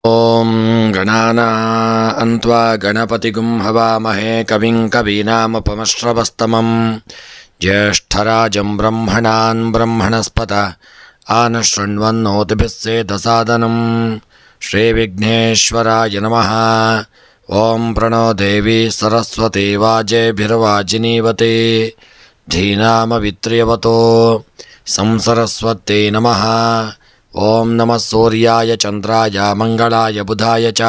ಓಂ ಗಣಾನಾನ್ತ್ವಾ ಗಣಪತಿಗುಂ ಹವಾಮಹೇ ಕವಿಂ ಕವೀನಾಮುಪಮಶ್ರವಸ್ತಮಂ ಜ್ಯೇಷ್ಠರಾಜಂ ಬ್ರಹ್ಮಣಾನ್ ಬ್ರಹ್ಮಣಸ್ಪತ ಆನಶೃಣ್ವನ್ನೋತಿಭಿಸ್ಸೇದಸಾದನಂ ಶ್ರೀವಿಘ್ನೇಶ್ವರಾಯ ನಮಃ. ಓಂ ಪ್ರಣೋ ದೇವಿ ಸರಸ್ವತಿ ವಾಜೇಭಿರ್ವಾಜಿನೀವತಿ ಧೀನಾಮವಿತ್ರ್ಯವತೋ ಸಂಸರಸ್ವತ್ಯೈ ನಮಃ. ಓಂ ನಮಃ ಸೂರ್ಯಾಯ ಚಂದ್ರಾಯ ಮಂಗಳಾಯ ಬುಧಾಯ ಚ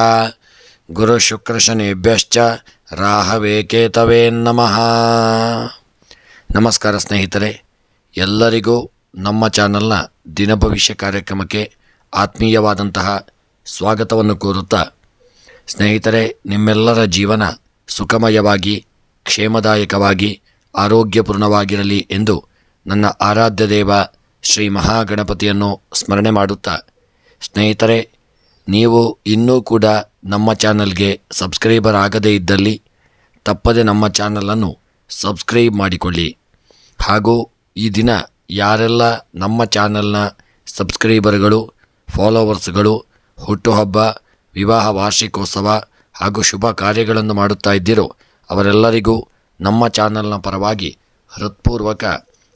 ಗುರುಶುಕ್ರಶನಿಭ್ಯಶ್ಚ ರಾಹವೇ ಕೇತವೇ ನಮಃ. ನಮಸ್ಕಾರ ಸ್ನೇಹಿತರೆ, ಎಲ್ಲರಿಗೂ ನಮ್ಮ ಚಾನಲ್ನ ದಿನಭವಿಷ್ಯ ಕಾರ್ಯಕ್ರಮಕ್ಕೆ ಆತ್ಮೀಯವಾದಂತಹ ಸ್ವಾಗತವನ್ನು ಕೋರುತ್ತಾ, ಸ್ನೇಹಿತರೆ, ನಿಮ್ಮೆಲ್ಲರ ಜೀವನ ಸುಖಮಯವಾಗಿ ಕ್ಷೇಮದಾಯಕವಾಗಿ ಆರೋಗ್ಯಪೂರ್ಣವಾಗಿರಲಿ ಎಂದು ನನ್ನ ಆರಾಧ್ಯ ದೇವ ಶ್ರೀ ಮಹಾಗಣಪತಿಯನ್ನು ಸ್ಮರಣೆ ಮಾಡುತ್ತಾ, ಸ್ನೇಹಿತರೆ, ನೀವು ಇನ್ನೂ ಕೂಡ ನಮ್ಮ ಚಾನಲ್ಗೆ ಸಬ್ಸ್ಕ್ರೈಬರ್ ಆಗದೇ ಇದ್ದಲ್ಲಿ ತಪ್ಪದೆ ನಮ್ಮ ಚಾನಲನ್ನು ಸಬ್ಸ್ಕ್ರೈಬ್ ಮಾಡಿಕೊಳ್ಳಿ. ಹಾಗೂ ಈ ದಿನ ಯಾರೆಲ್ಲ ನಮ್ಮ ಚಾನಲ್ನ ಸಬ್ಸ್ಕ್ರೈಬರ್ಗಳು, ಫಾಲೋವರ್ಸ್ಗಳು ಹುಟ್ಟುಹಬ್ಬ, ವಿವಾಹ ವಾರ್ಷಿಕೋತ್ಸವ ಹಾಗೂ ಶುಭ ಕಾರ್ಯಗಳನ್ನು ಮಾಡುತ್ತಾ ಇದ್ದೀರೋ ಅವರೆಲ್ಲರಿಗೂ ನಮ್ಮ ಚಾನಲ್ನ ಪರವಾಗಿ ಹೃತ್ಪೂರ್ವಕ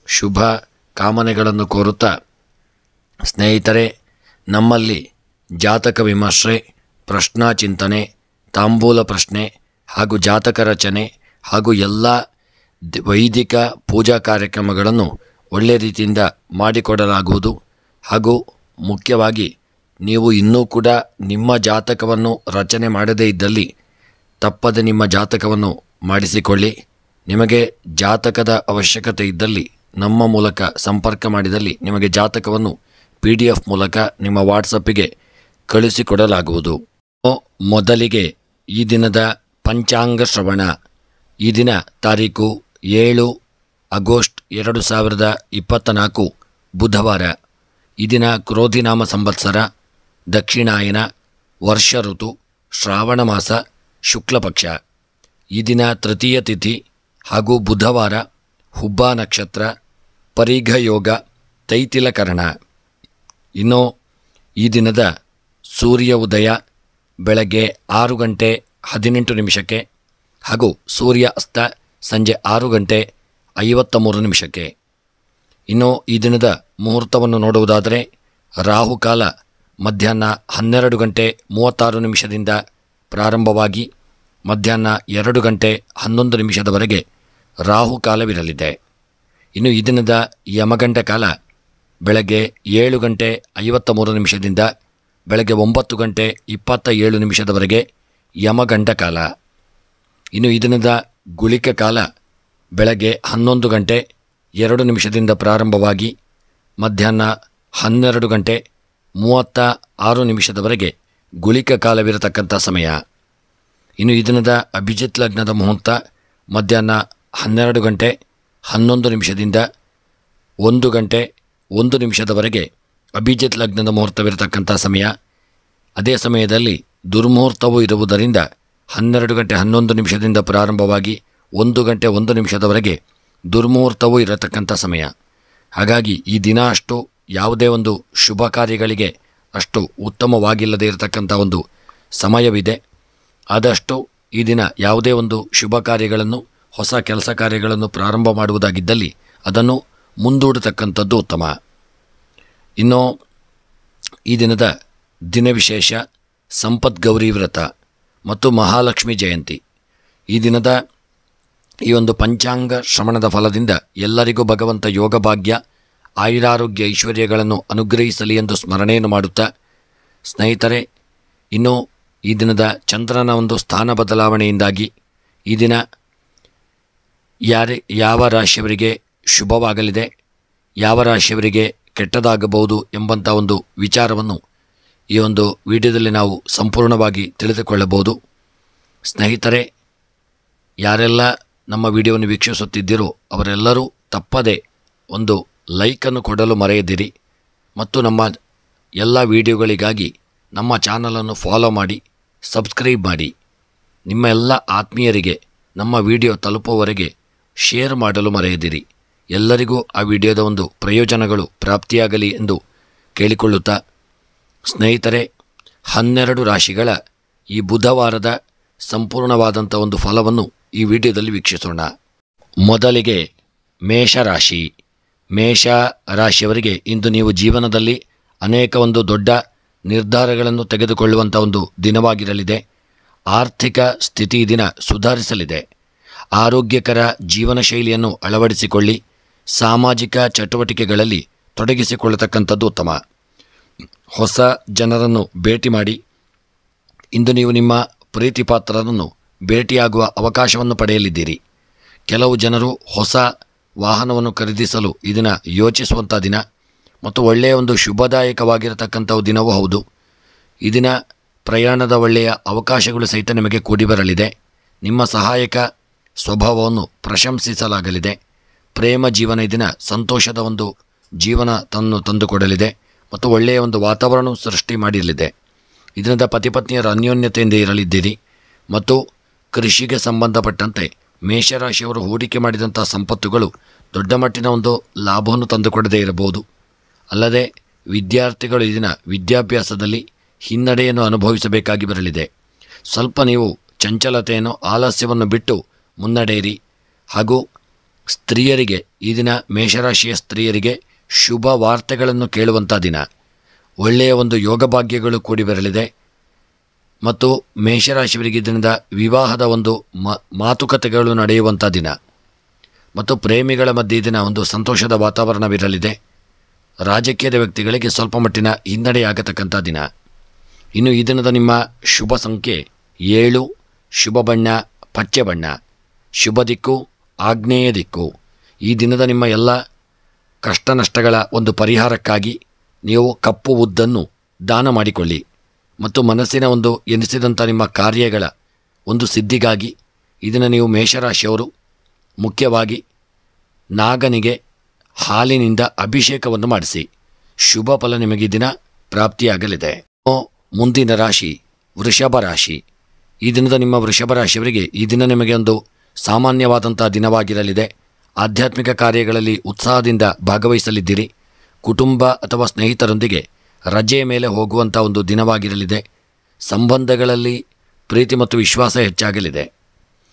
ಶುಭ ಕಾಮನೆಗಳನ್ನು ಕೋರುತ್ತಾ, ಸ್ನೇಹಿತರೆ, ನಮ್ಮಲ್ಲಿ ಜಾತಕ ವಿಮರ್ಶೆ, ಪ್ರಶ್ನಾ ಚಿಂತನೆ, ತಾಂಬೂಲ ಪ್ರಶ್ನೆ ಹಾಗೂ ಜಾತಕ ರಚನೆ ಹಾಗೂ ಎಲ್ಲ ವೈದಿಕ ಪೂಜಾ ಕಾರ್ಯಕ್ರಮಗಳನ್ನು ಒಳ್ಳೆಯ ರೀತಿಯಿಂದ ಮಾಡಿಕೊಡಲಾಗುವುದು. ಹಾಗೂ ಮುಖ್ಯವಾಗಿ ನೀವು ಇನ್ನೂ ಕೂಡ ನಿಮ್ಮ ಜಾತಕವನ್ನು ರಚನೆ ಮಾಡದೇ ಇದ್ದಲ್ಲಿ ತಪ್ಪದೆ ನಿಮ್ಮ ಜಾತಕವನ್ನು ಮಾಡಿಸಿಕೊಳ್ಳಿ. ನಿಮಗೆ ಜಾತಕದ ಅವಶ್ಯಕತೆ ಇದ್ದಲ್ಲಿ ನಮ್ಮ ಮೂಲಕ ಸಂಪರ್ಕ ಮಾಡಿದಲ್ಲಿ ನಿಮಗೆ ಜಾತಕವನ್ನು PDF ಮೂಲಕ ನಿಮ್ಮ ವಾಟ್ಸಪ್ಪಿಗೆ ಕಳಿಸಿಕೊಡಲಾಗುವುದು. ಮೊದಲಿಗೆ ಈ ದಿನದ ಪಂಚಾಂಗ ಶ್ರವಣ. ಈ ದಿನ ತಾರೀಕು 7 ಆಗಸ್ಟ್ 2024 ಬುಧವಾರ. ಈ ದಿನ ಕ್ರೋಧಿನಾಮ ಸಂವತ್ಸರ, ದಕ್ಷಿಣಾಯನ, ವರ್ಷ ಋತು, ಶ್ರಾವಣ ಮಾಸ, ಶುಕ್ಲಪಕ್ಷ. ಈ ದಿನ ತೃತೀಯ ತಿಥಿ ಹಾಗೂ ಬುಧವಾರ, ಹುಬ್ಬ ನಕ್ಷತ್ರ, ಪರಿಘ ಯೋಗ, ತೈತಿಲಕರಣ. ಇನ್ನು ಈ ದಿನದ ಸೂರ್ಯ ಉದಯ ಬೆಳಗ್ಗೆ 6 ಗಂಟೆ 18 ನಿಮಿಷಕ್ಕೆ ಹಾಗೂ ಸೂರ್ಯ ಅಸ್ತ ಸಂಜೆ 6 ಗಂಟೆ 53 ನಿಮಿಷಕ್ಕೆ. ಇನ್ನು ಈ ದಿನದ ಮುಹೂರ್ತವನ್ನು ನೋಡುವುದಾದರೆ ರಾಹುಕಾಲ ಮಧ್ಯಾಹ್ನ 12 ಗಂಟೆ 36 ನಿಮಿಷದಿಂದ ಪ್ರಾರಂಭವಾಗಿ ಮಧ್ಯಾಹ್ನ 2 ಗಂಟೆ 11 ನಿಮಿಷದವರೆಗೆ ರಾಹುಕಾಲವಿರಲಿದೆ. ಇನ್ನು ಈ ದಿನದ ಯಮಗಂಡ ಕಾಲ ಬೆಳಗ್ಗೆ 7 ಗಂಟೆ 53 ನಿಮಿಷದಿಂದ ಬೆಳಗ್ಗೆ 9 ಗಂಟೆ 27 ನಿಮಿಷದವರೆಗೆ ಯಮಗಂಡ ಕಾಲ. ಇನ್ನು ಈ ದಿನದ ಗುಳಿಕ ಕಾಲ ಬೆಳಗ್ಗೆ 11 ಗಂಟೆ 2 ನಿಮಿಷದಿಂದ ಪ್ರಾರಂಭವಾಗಿ ಮಧ್ಯಾಹ್ನ 12 ಗಂಟೆ 36 ನಿಮಿಷದವರೆಗೆ ಗುಳಿಕ ಕಾಲವಿರತಕ್ಕಂಥ ಸಮಯ. ಇನ್ನು ಈ ದಿನದ ಅಭಿಜಿತ್ ಲಗ್ನದ ಮುಹೂರ್ತ ಮಧ್ಯಾಹ್ನ 12 ಗಂಟೆ 11 ನಿಮಿಷದಿಂದ 1 ಗಂಟೆ 1 ನಿಮಿಷದವರೆಗೆ ಅಭಿಜಿತ್ ಲಗ್ನದ ಮುಹೂರ್ತವಿರತಕ್ಕಂಥ ಸಮಯ. ಅದೇ ಸಮಯದಲ್ಲಿ ದುರ್ಮುಹೂರ್ತವೂ ಇರುವುದರಿಂದ 12 ಗಂಟೆ 11 ನಿಮಿಷದಿಂದ ಪ್ರಾರಂಭವಾಗಿ 1 ಗಂಟೆ 1 ನಿಮಿಷದವರೆಗೆ ದುರ್ಮುಹೂರ್ತವೂ ಇರತಕ್ಕಂಥ ಸಮಯ. ಹಾಗಾಗಿ ಈ ದಿನ ಅಷ್ಟು ಯಾವುದೇ ಒಂದು ಶುಭ ಕಾರ್ಯಗಳಿಗೆ ಅಷ್ಟು ಉತ್ತಮವಾಗಿಲ್ಲದೆ ಇರತಕ್ಕಂಥ ಒಂದು ಸಮಯವಿದೆ. ಆದಷ್ಟು ಈ ದಿನ ಯಾವುದೇ ಒಂದು ಶುಭ ಕಾರ್ಯಗಳನ್ನು, ಹೊಸ ಕೆಲಸ ಕಾರ್ಯಗಳನ್ನು ಪ್ರಾರಂಭ ಮಾಡುವುದಾಗಿದ್ದಲ್ಲಿ ಅದನ್ನು ಮುಂದೂಡತಕ್ಕಂಥದ್ದು ಉತ್ತಮ. ಇನ್ನು ಈ ದಿನದ ದಿನವಿಶೇಷ ಸಂಪತ್ ಗೌರಿ ವ್ರತ ಮತ್ತು ಮಹಾಲಕ್ಷ್ಮಿ ಜಯಂತಿ. ಈ ದಿನದ ಈ ಒಂದು ಪಂಚಾಂಗ ಶ್ರವಣದ ಫಲದಿಂದ ಎಲ್ಲರಿಗೂ ಭಗವಂತ ಯೋಗ ಭಾಗ್ಯ, ಆಯುರಾರೋಗ್ಯ, ಐಶ್ವರ್ಯಗಳನ್ನು ಅನುಗ್ರಹಿಸಲಿ ಎಂದು ಸ್ಮರಣೆಯನ್ನು ಮಾಡುತ್ತಾ, ಸ್ನೇಹಿತರೆ, ಇನ್ನು ಈ ದಿನದ ಚಂದ್ರನ ಒಂದು ಸ್ಥಾನ ಬದಲಾವಣೆಯಿಂದಾಗಿ ಈ ದಿನ ಯಾವ ರಾಶಿಯವರಿಗೆ ಶುಭವಾಗಲಿದೆ, ಯಾವ ರಾಶಿಯವರಿಗೆ ಕೆಟ್ಟದಾಗಬಹುದು ಎಂಬಂಥ ಒಂದು ವಿಚಾರವನ್ನು ಈ ಒಂದು ವಿಡಿಯೋದಲ್ಲಿ ನಾವು ಸಂಪೂರ್ಣವಾಗಿ ತಿಳಿದುಕೊಳ್ಳಬಹುದು. ಸ್ನೇಹಿತರೆ, ಯಾರೆಲ್ಲ ನಮ್ಮ ವಿಡಿಯೋವನ್ನು ವೀಕ್ಷಿಸುತ್ತಿದ್ದೀರೋ ಅವರೆಲ್ಲರೂ ತಪ್ಪದೆ ಒಂದು ಲೈಕನ್ನು ಕೊಡಲು ಮರೆಯದಿರಿ. ಮತ್ತು ನಮ್ಮ ಎಲ್ಲ ವಿಡಿಯೋಗಳಿಗಾಗಿ ನಮ್ಮ ಚಾನಲನ್ನು ಫಾಲೋ ಮಾಡಿ, ಸಬ್ಸ್ಕ್ರೈಬ್ ಮಾಡಿ. ನಿಮ್ಮ ಎಲ್ಲ ಆತ್ಮೀಯರಿಗೆ ನಮ್ಮ ವಿಡಿಯೋ ತಲುಪುವವರೆಗೆ ಶೇರ್ ಮಾಡಲು ಮರೆಯದಿರಿ. ಎಲ್ಲರಿಗೂ ಆ ವಿಡಿಯೋದ ಒಂದು ಪ್ರಯೋಜನಗಳು ಪ್ರಾಪ್ತಿಯಾಗಲಿ ಎಂದು ಕೇಳಿಕೊಳ್ಳುತ್ತಾ, ಸ್ನೇಹಿತರೆ, 12 ರಾಶಿಗಳ ಈ ಬುಧವಾರದ ಸಂಪೂರ್ಣವಾದಂಥ ಒಂದು ಫಲವನ್ನು ಈ ವಿಡಿಯೋದಲ್ಲಿ ವೀಕ್ಷಿಸೋಣ. ಮೊದಲಿಗೆ ಮೇಷರಾಶಿ. ಮೇಷ ರಾಶಿಯವರಿಗೆ ಇಂದು ನೀವು ಜೀವನದಲ್ಲಿ ಅನೇಕ ಒಂದು ದೊಡ್ಡ ನಿರ್ಧಾರಗಳನ್ನು ತೆಗೆದುಕೊಳ್ಳುವಂಥ ಒಂದು ದಿನವಾಗಿರಲಿದೆ. ಆರ್ಥಿಕ ಸ್ಥಿತಿ ಈ ದಿನ ಸುಧಾರಿಸಲಿದೆ. ಆರೋಗ್ಯಕರ ಜೀವನ ಶೈಲಿಯನ್ನು ಅಳವಡಿಸಿಕೊಳ್ಳಿ. ಸಾಮಾಜಿಕ ಚಟುವಟಿಕೆಗಳಲ್ಲಿ ತೊಡಗಿಸಿಕೊಳ್ಳತಕ್ಕಂಥದ್ದು ಉತ್ತಮ. ಹೊಸ ಜನರನ್ನು ಭೇಟಿ ಮಾಡಿ. ಇಂದು ನೀವು ನಿಮ್ಮ ಪ್ರೀತಿಪಾತ್ರರನ್ನು ಭೇಟಿಯಾಗುವ ಅವಕಾಶವನ್ನು ಪಡೆಯಲಿದ್ದೀರಿ. ಕೆಲವು ಜನರು ಹೊಸ ವಾಹನವನ್ನು ಖರೀದಿಸಲು ಈ ದಿನ ಯೋಚಿಸುವಂಥ ದಿನ ಮತ್ತು ಒಳ್ಳೆಯ ಒಂದು ಶುಭದಾಯಕವಾಗಿರತಕ್ಕಂಥ ದಿನವೂ ಹೌದು. ಈ ದಿನ ಪ್ರಯಾಣದ ಒಳ್ಳೆಯ ಅವಕಾಶಗಳು ಸಹಿತ ನಿಮಗೆ ಕೂಡಿ ಬರಲಿದೆ. ನಿಮ್ಮ ಸಹಾಯಕ ಸ್ವಭಾವವನ್ನು ಪ್ರಶಂಸಿಸಲಾಗಲಿದೆ. ಪ್ರೇಮ ಜೀವನ ಈ ದಿನ ಸಂತೋಷದ ಒಂದು ಜೀವನ ತಂದುಕೊಡಲಿದೆ ಮತ್ತು ಒಳ್ಳೆಯ ಒಂದು ವಾತಾವರಣ ಸೃಷ್ಟಿ ಮಾಡಿರಲಿದೆ. ಇದರಿಂದ ಪತಿಪತ್ನಿಯರ ಅನ್ಯೋನ್ಯತೆಯಿಂದ ಇರಲಿದ್ದೀರಿ ಮತ್ತು ಕೃಷಿಗೆ ಸಂಬಂಧಪಟ್ಟಂತೆ ಮೇಷರಾಶಿಯವರು ಹೂಡಿಕೆ ಮಾಡಿದಂಥ ಸಂಪತ್ತುಗಳು ದೊಡ್ಡ ಮಟ್ಟಿನ ಒಂದು ಲಾಭವನ್ನು ತಂದುಕೊಡದೇ ಇರಬಹುದು. ಅಲ್ಲದೆ ವಿದ್ಯಾರ್ಥಿಗಳು ಈ ದಿನ ವಿದ್ಯಾಭ್ಯಾಸದಲ್ಲಿ ಹಿನ್ನಡೆಯನ್ನು ಅನುಭವಿಸಬೇಕಾಗಿ ಬರಲಿದೆ. ಸ್ವಲ್ಪ ನೀವು ಚಂಚಲತೆಯನ್ನು ಆಲಸ್ಯವನ್ನು ಬಿಟ್ಟು ಮುನ್ನಡೆಯಿರಿ. ಹಾಗೂ ಸ್ತ್ರೀಯರಿಗೆ ಈ ದಿನ ಮೇಷರಾಶಿಯ ಸ್ತ್ರೀಯರಿಗೆ ಶುಭ ವಾರ್ತೆಗಳನ್ನು ಕೇಳುವಂಥ ದಿನ. ಒಳ್ಳೆಯ ಒಂದು ಯೋಗ ಭಾಗ್ಯಗಳು ಕೂಡಿ ಬರಲಿದೆ ಮತ್ತು ಮೇಷರಾಶಿಯವರಿಗೆ ದಿನದ ವಿವಾಹದ ಒಂದು ಮಾತುಕತೆಗಳು ನಡೆಯುವಂಥ ದಿನ ಮತ್ತು ಪ್ರೇಮಿಗಳ ಮಧ್ಯೆ ದಿನ ಒಂದು ಸಂತೋಷದ ವಾತಾವರಣವಿರಲಿದೆ. ರಾಜಕೀಯದ ವ್ಯಕ್ತಿಗಳಿಗೆ ಸ್ವಲ್ಪ ಮಟ್ಟಿನ ಹಿನ್ನಡೆಯಾಗತಕ್ಕಂಥ ದಿನ. ಇನ್ನು ಈ ದಿನದ ನಿಮ್ಮ ಶುಭ ಸಂಖ್ಯೆ 7, ಶುಭ ಬಣ್ಣ ಪಚ್ಚೆ ಬಣ್ಣ, ಶುಭ ದಿಕ್ಕು ಆಗ್ನೇಯ ದಿಕ್ಕು. ಈ ದಿನದ ನಿಮ್ಮ ಎಲ್ಲ ಕಷ್ಟ ನಷ್ಟಗಳ ಒಂದು ಪರಿಹಾರಕ್ಕಾಗಿ ನೀವು ಕಪ್ಪು ಉದ್ದನ್ನು ದಾನ ಮಾಡಿಕೊಳ್ಳಿ ಮತ್ತು ಮನಸ್ಸಿನ ಒಂದು ಎನಿಸಿದಂಥ ನಿಮ್ಮ ಕಾರ್ಯಗಳ ಒಂದು ಸಿದ್ಧಿಗಾಗಿ ಇದನ್ನು ನೀವು ಮೇಷರಾಶಿಯವರು ಮುಖ್ಯವಾಗಿ ನಾಗನಿಗೆ ಹಾಲಿನಿಂದ ಅಭಿಷೇಕವನ್ನು ಮಾಡಿಸಿ. ಶುಭ ಫಲ ನಿಮಗೆ ಈ ದಿನ ಪ್ರಾಪ್ತಿಯಾಗಲಿದೆ. ಮುಂದಿನ ರಾಶಿ ವೃಷಭ ರಾಶಿ. ಈ ದಿನದ ನಿಮ್ಮ ವೃಷಭ ರಾಶಿಯವರಿಗೆ ಈ ದಿನ ನಿಮಗೆ ಒಂದು ಸಾಮಾನ್ಯವಾದಂಥ ದಿನವಾಗಿರಲಿದೆ. ಆಧ್ಯಾತ್ಮಿಕ ಕಾರ್ಯಗಳಲ್ಲಿ ಉತ್ಸಾಹದಿಂದ ಭಾಗವಹಿಸಲಿದ್ದೀರಿ. ಕುಟುಂಬ ಅಥವಾ ಸ್ನೇಹಿತರೊಂದಿಗೆ ರಜೆಯ ಮೇಲೆ ಹೋಗುವಂಥ ಒಂದು ದಿನವಾಗಿರಲಿದೆ. ಸಂಬಂಧಗಳಲ್ಲಿ ಪ್ರೀತಿ ಮತ್ತು ವಿಶ್ವಾಸ ಹೆಚ್ಚಾಗಲಿದೆ.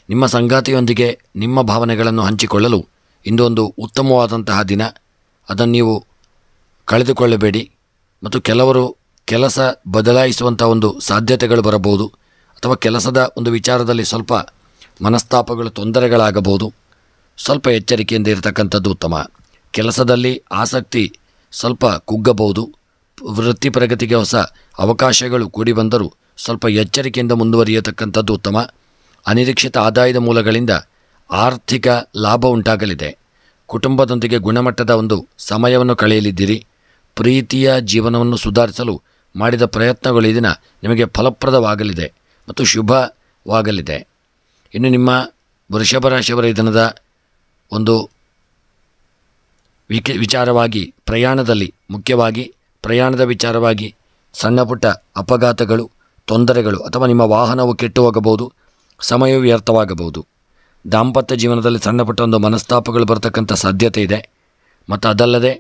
ನಿಮ್ಮ ಸಂಗಾತಿಯೊಂದಿಗೆ ನಿಮ್ಮ ಭಾವನೆಗಳನ್ನು ಹಂಚಿಕೊಳ್ಳಲು ಇಂದು ಒಂದು ಉತ್ತಮವಾದಂತಹ ದಿನ. ಅದನ್ನು ನೀವು ಕಳೆದುಕೊಳ್ಳಬೇಡಿ. ಮತ್ತು ಕೆಲವರು ಕೆಲಸ ಬದಲಾಯಿಸುವಂಥ ಒಂದು ಸಾಧ್ಯತೆಗಳು ಬರಬಹುದು ಅಥವಾ ಕೆಲಸದ ಒಂದು ವಿಚಾರದಲ್ಲಿ ಸ್ವಲ್ಪ ಮನಸ್ತಾಪಗಳು ತೊಂದರೆಗಳಾಗಬಹುದು. ಸ್ವಲ್ಪ ಎಚ್ಚರಿಕೆಯಿಂದ ಇರತಕ್ಕಂಥದ್ದು ಉತ್ತಮ. ಕೆಲಸದಲ್ಲಿ ಆಸಕ್ತಿ ಸ್ವಲ್ಪ ಕುಗ್ಗಬಹುದು. ವೃತ್ತಿ ಪ್ರಗತಿಗೆ ಹೊಸ ಅವಕಾಶಗಳು ಕೂಡಿ ಬಂದರೂ ಸ್ವಲ್ಪ ಎಚ್ಚರಿಕೆಯಿಂದ ಮುಂದುವರಿಯತಕ್ಕಂಥದ್ದು ಉತ್ತಮ. ಅನಿರೀಕ್ಷಿತ ಆದಾಯದ ಮೂಲಗಳಿಂದ ಆರ್ಥಿಕ ಲಾಭ ಉಂಟಾಗಲಿದೆ. ಕುಟುಂಬದೊಂದಿಗೆ ಗುಣಮಟ್ಟದ ಒಂದು ಸಮಯವನ್ನು ಕಳೆಯಲಿದ್ದೀರಿ. ಪ್ರೀತಿಯ ಜೀವನವನ್ನು ಸುಧಾರಿಸಲು ಮಾಡಿದ ಪ್ರಯತ್ನಗಳು ಈ ದಿನ ನಿಮಗೆ ಫಲಪ್ರದವಾಗಲಿದೆ ಮತ್ತು ಶುಭವಾಗಲಿದೆ. ಇನ್ನು ನಿಮ್ಮ ವೃಷಭ ರಾಶಿಯವರ ಈ ದಿನದ ಒಂದು ವಿಚಾರವಾಗಿ ಪ್ರಯಾಣದಲ್ಲಿ ಮುಖ್ಯವಾಗಿ ಪ್ರಯಾಣದ ವಿಚಾರವಾಗಿ ಸಣ್ಣ ಪುಟ್ಟ ಅಪಘಾತಗಳು, ತೊಂದರೆಗಳು ಅಥವಾ ನಿಮ್ಮ ವಾಹನವು ಕೆಟ್ಟು ಹೋಗಬಹುದು, ಸಮಯವು ವ್ಯರ್ಥವಾಗಬಹುದು. ದಾಂಪತ್ಯ ಜೀವನದಲ್ಲಿ ಸಣ್ಣ ಪುಟ್ಟ ಒಂದು ಮನಸ್ತಾಪಗಳು ಬರತಕ್ಕಂಥ ಸಾಧ್ಯತೆ ಇದೆ. ಮತ್ತು ಅದಲ್ಲದೆ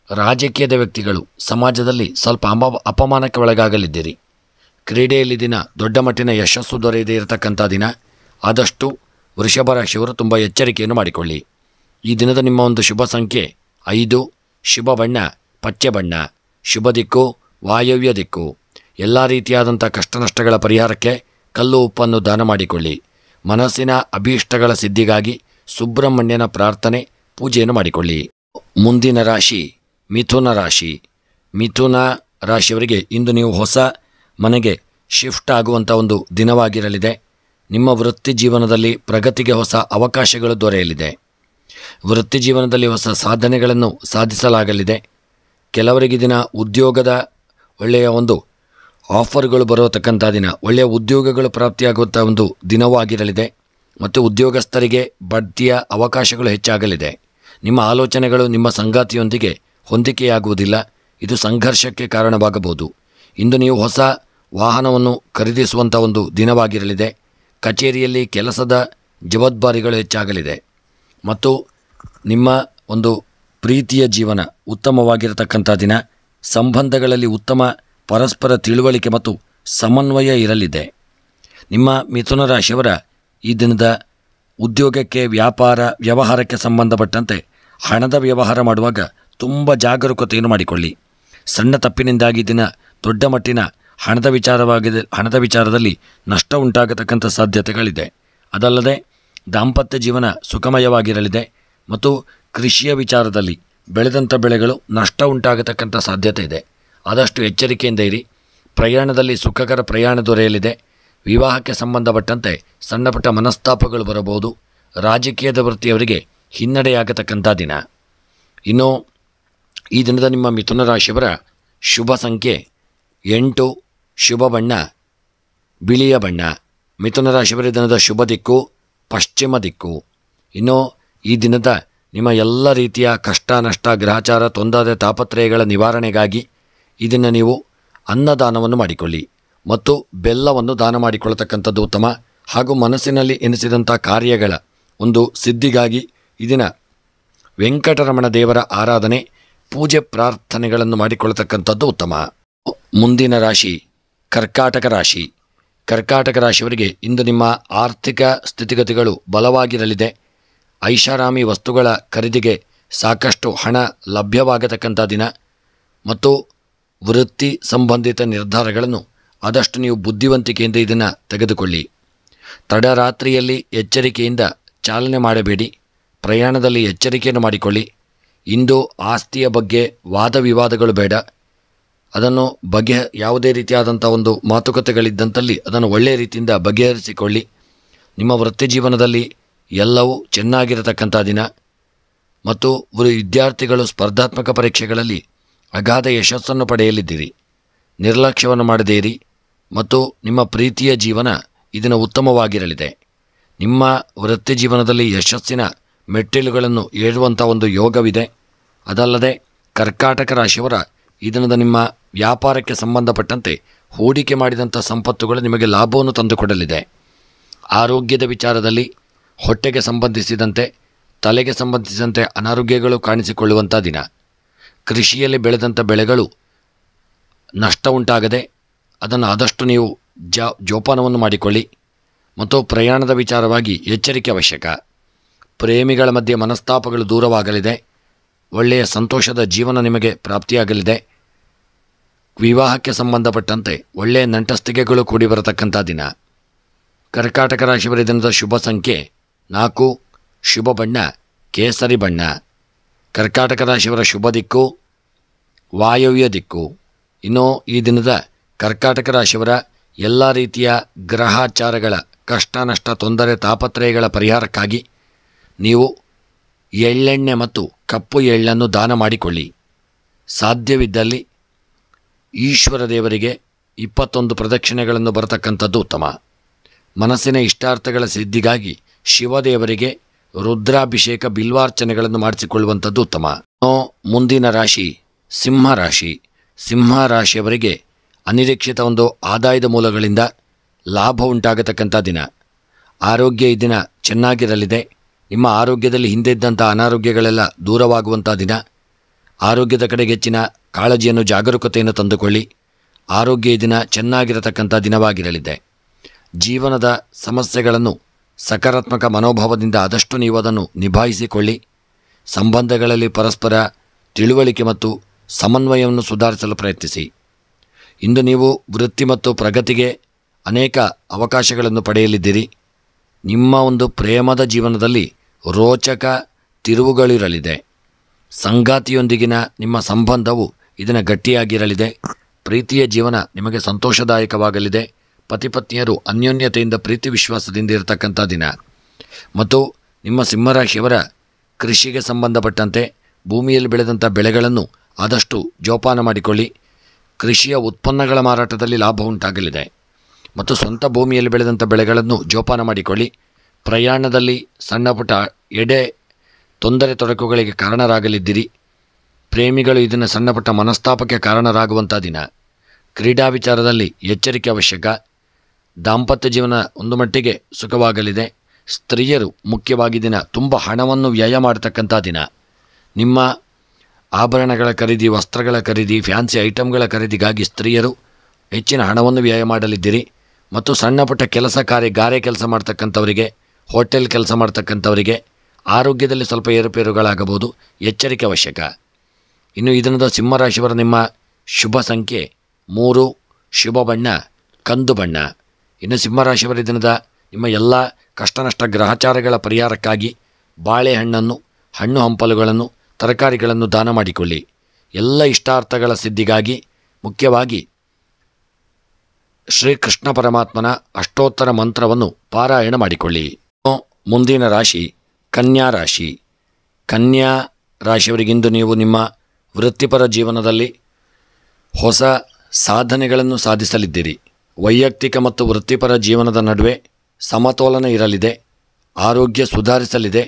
ರಾಜಕೀಯದ ವ್ಯಕ್ತಿಗಳು ಸಮಾಜದಲ್ಲಿ ಸ್ವಲ್ಪ ಅಪಮಾನಕ್ಕೆ ಒಳಗಾಗಲಿದ್ದೀರಿ. ಕ್ರೀಡೆಯಲ್ಲಿ ದಿನ ದೊಡ್ಡ ಮಟ್ಟಿನ ಯಶಸ್ಸು ದೊರೆಯದೇ ಇರತಕ್ಕಂಥ ದಿನ. ಆದಷ್ಟು ವೃಷಭ ರಾಶಿಯವರು ತುಂಬ ಎಚ್ಚರಿಕೆಯನ್ನು ಮಾಡಿಕೊಳ್ಳಿ. ಈ ದಿನದ ನಿಮ್ಮ ಒಂದು ಶುಭ ಸಂಖ್ಯೆ 5, ಶುಭ ಬಣ್ಣ ಪಚ್ಚೆ ಬಣ್ಣ, ಶುಭ ದಿಕ್ಕು ವಾಯವ್ಯ ದಿಕ್ಕು. ಎಲ್ಲ ರೀತಿಯಾದಂಥ ಕಷ್ಟ ನಷ್ಟಗಳ ಪರಿಹಾರಕ್ಕೆ ಕಲ್ಲು ಉಪ್ಪನ್ನು ದಾನ ಮಾಡಿಕೊಳ್ಳಿ. ಮನಸ್ಸಿನ ಅಭೀಷ್ಟಗಳ ಸಿದ್ಧಿಗಾಗಿ ಸುಬ್ರಹ್ಮಣ್ಯನ ಪ್ರಾರ್ಥನೆ ಪೂಜೆಯನ್ನು ಮಾಡಿಕೊಳ್ಳಿ. ಮುಂದಿನ ರಾಶಿ ಮಿಥುನ ರಾಶಿ. ಮಿಥುನ ರಾಶಿಯವರಿಗೆ ಇಂದು ನೀವು ಹೊಸ ಮನೆಗೆ ಶಿಫ್ಟ್ ಆಗುವಂಥ ಒಂದು ದಿನವಾಗಿರಲಿದೆ. ನಿಮ್ಮ ವೃತ್ತಿ ಜೀವನದಲ್ಲಿ ಪ್ರಗತಿಗೆ ಹೊಸ ಅವಕಾಶಗಳು ದೊರೆಯಲಿದೆ. ವೃತ್ತಿ ಜೀವನದಲ್ಲಿ ಹೊಸ ಸಾಧನೆಗಳನ್ನು ಸಾಧಿಸಲಾಗಲಿದೆ. ಕೆಲವರಿಗೆ ದಿನ ಉದ್ಯೋಗದ ಒಳ್ಳೆಯ ಒಂದು ಆಫರ್ಗಳು ಬರತಕ್ಕಂಥ ದಿನ, ಒಳ್ಳೆಯ ಉದ್ಯೋಗಗಳು ಪ್ರಾಪ್ತಿಯಾಗುವಂಥ ಒಂದು ದಿನವೂ ಆಗಿರಲಿದೆ. ಮತ್ತು ಉದ್ಯೋಗಸ್ಥರಿಗೆ ಬಡ್ತಿಯ ಅವಕಾಶಗಳು ಹೆಚ್ಚಾಗಲಿದೆ. ನಿಮ್ಮ ಆಲೋಚನೆಗಳು ನಿಮ್ಮ ಸಂಗಾತಿಯೊಂದಿಗೆ ಹೊಂದಿಕೆಯಾಗುವುದಿಲ್ಲ. ಇದು ಸಂಘರ್ಷಕ್ಕೆ ಕಾರಣವಾಗಬಹುದು. ಇಂದು ನೀವು ಹೊಸ ವಾಹನವನ್ನು ಖರೀದಿಸುವಂಥ ಒಂದು ದಿನವಾಗಿರಲಿದೆ. ಕಚೇರಿಯಲ್ಲಿ ಕೆಲಸದ ಜವಾಬ್ದಾರಿಗಳು ಹೆಚ್ಚಾಗಲಿದೆ ಮತ್ತು ನಿಮ್ಮ ಒಂದು ಪ್ರೀತಿಯ ಜೀವನ ಉತ್ತಮವಾಗಿರತಕ್ಕಂಥ ದಿನ. ಸಂಬಂಧಗಳಲ್ಲಿ ಉತ್ತಮ ಪರಸ್ಪರ ತಿಳುವಳಿಕೆ ಮತ್ತು ಸಮನ್ವಯ ಇರಲಿದೆ. ನಿಮ್ಮ ಮಿಥುನ ರಾಶಿಯವರ ಈ ದಿನದ ಉದ್ಯೋಗಕ್ಕೆ, ವ್ಯಾಪಾರ, ವ್ಯವಹಾರಕ್ಕೆ ಸಂಬಂಧಪಟ್ಟಂತೆ ಹಣದ ವ್ಯವಹಾರ ಮಾಡುವಾಗ ತುಂಬ ಜಾಗರೂಕತೆಯನ್ನು ಮಾಡಿಕೊಳ್ಳಿ. ಸಣ್ಣ ತಪ್ಪಿನಿಂದಾಗಿ ದಿನ ದೊಡ್ಡ ಮಟ್ಟಿನ ಹಣದ ವಿಚಾರದಲ್ಲಿ ನಷ್ಟ ಉಂಟಾಗತಕ್ಕಂಥ ಸಾಧ್ಯತೆಗಳಿದೆ. ಅದಲ್ಲದೆ ದಾಂಪತ್ಯ ಜೀವನ ಸುಖಮಯವಾಗಿರಲಿದೆ ಮತ್ತು ಕೃಷಿಯ ವಿಚಾರದಲ್ಲಿ ಬೆಳೆದಂಥ ಬೆಳೆಗಳು ನಷ್ಟ ಉಂಟಾಗತಕ್ಕಂಥ ಸಾಧ್ಯತೆ ಇದೆ. ಆದಷ್ಟು ಎಚ್ಚರಿಕೆಯಿಂದ ಇರಿ. ಪ್ರಯಾಣದಲ್ಲಿ ಸುಖಕರ ಪ್ರಯಾಣ ದೊರೆಯಲಿದೆ. ವಿವಾಹಕ್ಕೆ ಸಂಬಂಧಪಟ್ಟಂತೆ ಸಣ್ಣಪುಟ್ಟ ಮನಸ್ತಾಪಗಳು ಬರಬಹುದು. ರಾಜಕೀಯದ ವೃತ್ತಿಯವರಿಗೆ ಹಿನ್ನಡೆಯಾಗತಕ್ಕಂಥ ದಿನ. ಇನ್ನು ಈ ದಿನದ ನಿಮ್ಮ ಮಿಥುನ ರಾಶಿಯವರ ಶುಭ ಸಂಖ್ಯೆ 8, ಶುಭ ಬಣ್ಣ ಬಿಳಿಯ ಬಣ್ಣ. ಮಿಥುನ ರಾಶಿಯವರ ದಿನದ ಶುಭ ದಿಕ್ಕು ಪಶ್ಚಿಮ ದಿಕ್ಕು. ಇನ್ನು ಈ ದಿನದ ನಿಮ್ಮ ಎಲ್ಲ ರೀತಿಯ ಕಷ್ಟ, ನಷ್ಟ, ಗ್ರಹಚಾರ, ತೊಂದರೆ, ತಾಪತ್ರಯಗಳ ನಿವಾರಣೆಗಾಗಿ ಇದನ್ನು ನೀವು ಅನ್ನದಾನವನ್ನು ಮಾಡಿಕೊಳ್ಳಿ ಮತ್ತು ಬೆಲ್ಲವನ್ನು ದಾನ ಮಾಡಿಕೊಳ್ಳತಕ್ಕಂಥದ್ದು ಉತ್ತಮ. ಹಾಗೂ ಮನಸ್ಸಿನಲ್ಲಿ ಎನಿಸಿದಂಥ ಕಾರ್ಯಗಳ ಒಂದು ಸಿದ್ಧಿಗಾಗಿ ಈ ದಿನ ವೆಂಕಟರಮಣ ದೇವರ ಆರಾಧನೆ, ಪೂಜೆ, ಪ್ರಾರ್ಥನೆಗಳನ್ನು ಮಾಡಿಕೊಳ್ಳತಕ್ಕಂಥದ್ದು ಉತ್ತಮ. ಮುಂದಿನ ರಾಶಿ ಕರ್ಕಾಟಕ ರಾಶಿ. ಕರ್ಕಾಟಕ ರಾಶಿಯವರಿಗೆ ಇಂದು ನಿಮ್ಮ ಆರ್ಥಿಕ ಸ್ಥಿತಿಗತಿಗಳು ಬಲವಾಗಿರಲಿದೆ. ಐಷಾರಾಮಿ ವಸ್ತುಗಳ ಖರೀದಿಗೆ ಸಾಕಷ್ಟು ಹಣ ಲಭ್ಯವಾಗತಕ್ಕಂಥ ದಿನ ಮತ್ತು ವೃತ್ತಿ ಸಂಬಂಧಿತ ನಿರ್ಧಾರಗಳನ್ನು ಆದಷ್ಟು ನೀವು ಬುದ್ಧಿವಂತಿಕೆಯಿಂದ ಇದನ್ನು ತೆಗೆದುಕೊಳ್ಳಿ. ತಡರಾತ್ರಿಯಲ್ಲಿ ಎಚ್ಚರಿಕೆಯಿಂದ ಚಾಲನೆ ಮಾಡಬೇಡಿ. ಪ್ರಯಾಣದಲ್ಲಿ ಎಚ್ಚರಿಕೆಯನ್ನು ಮಾಡಿಕೊಳ್ಳಿ. ಇಂದು ಆಸ್ತಿಯ ಬಗ್ಗೆ ವಾದ ವಿವಾದಗಳು ಬೇಡ. ಅದನ್ನು ಯಾವುದೇ ರೀತಿಯಾದಂಥ ಒಂದು ಮಾತುಕತೆಗಳಿದ್ದಂಥಲ್ಲಿ ಅದನ್ನು ಒಳ್ಳೆಯ ರೀತಿಯಿಂದ ಬಗೆಹರಿಸಿಕೊಳ್ಳಿ. ನಿಮ್ಮ ವೃತ್ತಿ ಜೀವನದಲ್ಲಿ ಎಲ್ಲವೂ ಚೆನ್ನಾಗಿರತಕ್ಕಂಥ ದಿನ ಮತ್ತು ವಿದ್ಯಾರ್ಥಿಗಳು ಸ್ಪರ್ಧಾತ್ಮಕ ಪರೀಕ್ಷೆಗಳಲ್ಲಿ ಅಗಾಧ ಯಶಸ್ಸನ್ನು ಪಡೆಯಲಿದ್ದೀರಿ. ನಿರ್ಲಕ್ಷ್ಯವನ್ನು ಮಾಡದೇ ಇರಿ ಮತ್ತು ನಿಮ್ಮ ಪ್ರೀತಿಯ ಜೀವನ ಇದನ್ನು ಉತ್ತಮವಾಗಿರಲಿದೆ. ನಿಮ್ಮ ವೃತ್ತಿ ಜೀವನದಲ್ಲಿ ಯಶಸ್ಸಿನ ಮೆಟ್ಟಿಲುಗಳನ್ನು ಏರುವಂಥ ಒಂದು ಯೋಗವಿದೆ. ಅದಲ್ಲದೆ ಕರ್ಕಾಟಕ ರಾಶಿಯವರ ಈ ದಿನದ ನಿಮ್ಮ ವ್ಯಾಪಾರಕ್ಕೆ ಸಂಬಂಧಪಟ್ಟಂತೆ ಹೂಡಿಕೆ ಮಾಡಿದಂಥ ಸಂಪತ್ತುಗಳು ನಿಮಗೆ ಲಾಭವನ್ನು ತಂದುಕೊಡಲಿದೆ. ಆರೋಗ್ಯದ ವಿಚಾರದಲ್ಲಿ ಹೊಟ್ಟೆಗೆ ಸಂಬಂಧಿಸಿದಂತೆ, ತಲೆಗೆ ಸಂಬಂಧಿಸಿದಂತೆ ಅನಾರೋಗ್ಯಗಳು ಕಾಣಿಸಿಕೊಳ್ಳುವಂಥ ದಿನ. ಕೃಷಿಯಲ್ಲಿ ಬೆಳೆದಂಥ ಬೆಳೆಗಳು ನಷ್ಟ ಉಂಟಾಗದೆ ಅದನ್ನು ಆದಷ್ಟು ನೀವು ಜೋಪಾನವನ್ನು ಮಾಡಿಕೊಳ್ಳಿ ಮತ್ತು ಪ್ರಯಾಣದ ವಿಚಾರವಾಗಿ ಎಚ್ಚರಿಕೆ ಅವಶ್ಯಕ. ಪ್ರೇಮಿಗಳ ಮಧ್ಯೆ ಮನಸ್ತಾಪಗಳು ದೂರವಾಗಲಿದೆ. ಒಳ್ಳೆಯ ಸಂತೋಷದ ಜೀವನ ನಿಮಗೆ ಪ್ರಾಪ್ತಿಯಾಗಲಿದೆ. ವಿವಾಹಕ್ಕೆ ಸಂಬಂಧಪಟ್ಟಂತೆ ಒಳ್ಳೆಯ ನಂಟಸ್ತಿಕೆಗಳು ಕೂಡಿ ಬರತಕ್ಕಂಥ ದಿನ. ಕರ್ಕಾಟಕ ರಾಶಿಯವರ ದಿನದ ಶುಭ ಸಂಖ್ಯೆ 4, ಶುಭ ಬಣ್ಣ ಕೇಸರಿ ಬಣ್ಣ. ಕರ್ಕಾಟಕ ರಾಶಿಯವರ ಶುಭ ದಿಕ್ಕು ವಾಯವ್ಯ ದಿಕ್ಕು. ಇನ್ನು ಈ ದಿನದ ಕರ್ಕಾಟಕ ರಾಶಿಯವರ ಎಲ್ಲ ರೀತಿಯ ಗ್ರಹಾಚಾರಗಳ ಕಷ್ಟ, ನಷ್ಟ, ತೊಂದರೆ, ತಾಪತ್ರಯಗಳ ಪರಿಹಾರಕ್ಕಾಗಿ ನೀವು ಎಳ್ಳೆಣ್ಣೆ ಮತ್ತು ಕಪ್ಪು ಎಳ್ಳನ್ನು ದಾನ ಮಾಡಿಕೊಳ್ಳಿ. ಸಾಧ್ಯವಿದ್ದಲ್ಲಿ ಈಶ್ವರ ದೇವರಿಗೆ 21 ಪ್ರದಕ್ಷಿಣೆಗಳನ್ನು ಬರತಕ್ಕಂಥದ್ದು ಉತ್ತಮ. ಮನಸ್ಸಿನ ಇಷ್ಟಾರ್ಥಗಳ ಸಿದ್ಧಿಗಾಗಿ ಶಿವದೇವರಿಗೆ ರುದ್ರಾಭಿಷೇಕ, ಬಿಲ್ವಾರ್ಚನೆಗಳನ್ನು ಮಾಡಿಸಿಕೊಳ್ಳುವಂಥದ್ದು ಉತ್ತಮ. ಮುಂದಿನ ರಾಶಿ ಸಿಂಹರಾಶಿ. ಸಿಂಹರಾಶಿಯವರಿಗೆ ಅನಿರೀಕ್ಷಿತ ಒಂದು ಆದಾಯದ ಮೂಲಗಳಿಂದ ಲಾಭ ಉಂಟಾಗತಕ್ಕಂಥ ದಿನ. ಆರೋಗ್ಯ ಈ ದಿನ ಚೆನ್ನಾಗಿರಲಿದೆ. ನಿಮ್ಮ ಆರೋಗ್ಯದಲ್ಲಿ ಹಿಂದೆ ಇದ್ದಂಥ ಅನಾರೋಗ್ಯಗಳೆಲ್ಲ ದೂರವಾಗುವಂಥ ದಿನ. ಆರೋಗ್ಯದ ಕಡೆಗೆ ಹೆಚ್ಚಿನ ಕಾಳಜಿಯನ್ನು, ಜಾಗರೂಕತೆಯನ್ನು ತಂದುಕೊಳ್ಳಿ. ಆರೋಗ್ಯ ಈ ದಿನ ಚೆನ್ನಾಗಿರತಕ್ಕಂಥ ದಿನವಾಗಿರಲಿದೆ. ಜೀವನದ ಸಮಸ್ಯೆಗಳನ್ನು ಸಕಾರಾತ್ಮಕ ಮನೋಭಾವದಿಂದ ಆದಷ್ಟು ನೀವು ಅದನ್ನು ನಿಭಾಯಿಸಿಕೊಳ್ಳಿ. ಸಂಬಂಧಗಳಲ್ಲಿ ಪರಸ್ಪರ ತಿಳುವಳಿಕೆ ಮತ್ತು ಸಮನ್ವಯವನ್ನು ಸುಧಾರಿಸಲು ಪ್ರಯತ್ನಿಸಿ. ಇಂದು ನೀವು ವೃತ್ತಿ ಮತ್ತು ಪ್ರಗತಿಗೆ ಅನೇಕ ಅವಕಾಶಗಳನ್ನು ಪಡೆಯಲಿದ್ದೀರಿ. ನಿಮ್ಮ ಒಂದು ಪ್ರೇಮದ ಜೀವನದಲ್ಲಿ ರೋಚಕ ತಿರುವುಗಳಿರಲಿದೆ. ಸಂಗಾತಿಯೊಂದಿಗಿನ ನಿಮ್ಮ ಸಂಬಂಧವು ಇದನ್ನು ಗಟ್ಟಿಯಾಗಿರಲಿದೆ. ಪ್ರೀತಿಯ ಜೀವನ ನಿಮಗೆ ಸಂತೋಷದಾಯಕವಾಗಲಿದೆ. ಪತಿಪತ್ನಿಯರು ಅನ್ಯೋನ್ಯತೆಯಿಂದ, ಪ್ರೀತಿ ವಿಶ್ವಾಸದಿಂದ ಇರತಕ್ಕಂಥ ದಿನ ಮತ್ತು ನಿಮ್ಮ ಸಿಂಹರಾಶಿಯವರ ಕೃಷಿಗೆ ಸಂಬಂಧಪಟ್ಟಂತೆ ಭೂಮಿಯಲ್ಲಿ ಬೆಳೆದಂಥ ಬೆಳೆಗಳನ್ನು ಆದಷ್ಟು ಜೋಪಾನ ಮಾಡಿಕೊಳ್ಳಿ. ಕೃಷಿಯ ಉತ್ಪನ್ನಗಳ ಮಾರಾಟದಲ್ಲಿ ಲಾಭ ಉಂಟಾಗಲಿದೆ ಮತ್ತು ಸ್ವಂತ ಭೂಮಿಯಲ್ಲಿ ಬೆಳೆದಂಥ ಬೆಳೆಗಳನ್ನು ಜೋಪಾನ ಮಾಡಿಕೊಳ್ಳಿ. ಪ್ರಯಾಣದಲ್ಲಿ ಸಣ್ಣ ಪುಟ್ಟ ತೊಂದರೆ ತೊಡಕುಗಳಿಗೆ ಕಾರಣರಾಗಲಿದ್ದೀರಿ. ಪ್ರೇಮಿಗಳು ಇದನ್ನು ಸಣ್ಣ ಪುಟ್ಟ ಮನಸ್ತಾಪಕ್ಕೆ ಕಾರಣರಾಗುವಂಥ ದಿನ. ಕ್ರೀಡಾ ವಿಚಾರದಲ್ಲಿ ಎಚ್ಚರಿಕೆ ಅವಶ್ಯಕ. ದಾಂಪತ್ಯ ಜೀವನ ಒಂದು ಮಟ್ಟಿಗೆ ಸುಖವಾಗಲಿದೆ. ಸ್ತ್ರೀಯರು ಮುಖ್ಯವಾಗಿ ದಿನ ತುಂಬ ಹಣವನ್ನು ವ್ಯಯ ಮಾಡತಕ್ಕಂಥ ದಿನ. ನಿಮ್ಮ ಆಭರಣಗಳ ಖರೀದಿ, ವಸ್ತ್ರಗಳ ಖರೀದಿ, ಫ್ಯಾನ್ಸಿ ಐಟಮ್ಗಳ ಖರೀದಿಗಾಗಿ ಸ್ತ್ರೀಯರು ಹೆಚ್ಚಿನ ಹಣವನ್ನು ವ್ಯಯ ಮಾಡಲಿದ್ದೀರಿ. ಮತ್ತು ಸಣ್ಣ ಪುಟ್ಟ ಕೆಲಸ ಗಾರೆ ಕೆಲಸ ಮಾಡ್ತಕ್ಕಂಥವರಿಗೆ, ಹೋಟೆಲ್ ಕೆಲಸ ಮಾಡ್ತಕ್ಕಂಥವರಿಗೆ ಆರೋಗ್ಯದಲ್ಲಿ ಸ್ವಲ್ಪ ಏರುಪೇರುಗಳಾಗಬಹುದು, ಎಚ್ಚರಿಕೆ ಅವಶ್ಯಕ. ಇನ್ನು ಈ ದಿನದ ಸಿಂಹರಾಶಿಯವರ ನಿಮ್ಮ ಶುಭ ಸಂಖ್ಯೆ 3, ಶುಭ ಬಣ್ಣ ಕಂದು ಬಣ್ಣ. ಇನ್ನು ಸಿಂಹರಾಶಿಯವರ ದಿನದ ನಿಮ್ಮ ಎಲ್ಲ ಕಷ್ಟ ನಷ್ಟ ಗ್ರಹಚಾರಗಳ ಪರಿಹಾರಕ್ಕಾಗಿ ಬಾಳೆಹಣ್ಣನ್ನು, ಹಣ್ಣು ಹಂಪಲುಗಳನ್ನು, ತರಕಾರಿಗಳನ್ನು ದಾನ ಮಾಡಿಕೊಳ್ಳಿ. ಎಲ್ಲ ಇಷ್ಟಾರ್ಥಗಳ ಸಿದ್ಧಿಗಾಗಿ ಮುಖ್ಯವಾಗಿ ಶ್ರೀಕೃಷ್ಣ ಪರಮಾತ್ಮನ ಅಷ್ಟೋತ್ತರ ಮಂತ್ರವನ್ನು ಪಾರಾಯಣ ಮಾಡಿಕೊಳ್ಳಿ. ಮುಂದಿನ ರಾಶಿ ಕನ್ಯಾ ರಾಶಿ. ಕನ್ಯಾ ರಾಶಿಯವರಿಗಿಂದು ನೀವು ನಿಮ್ಮ ವೃತ್ತಿಪರ ಜೀವನದಲ್ಲಿ ಹೊಸ ಸಾಧನೆಗಳನ್ನು ಸಾಧಿಸಲಿದ್ದೀರಿ. ವೈಯಕ್ತಿಕ ಮತ್ತು ವೃತ್ತಿಪರ ಜೀವನದ ನಡುವೆ ಸಮತೋಲನ ಇರಲಿದೆ. ಆರೋಗ್ಯ ಸುಧಾರಿಸಲಿದೆ.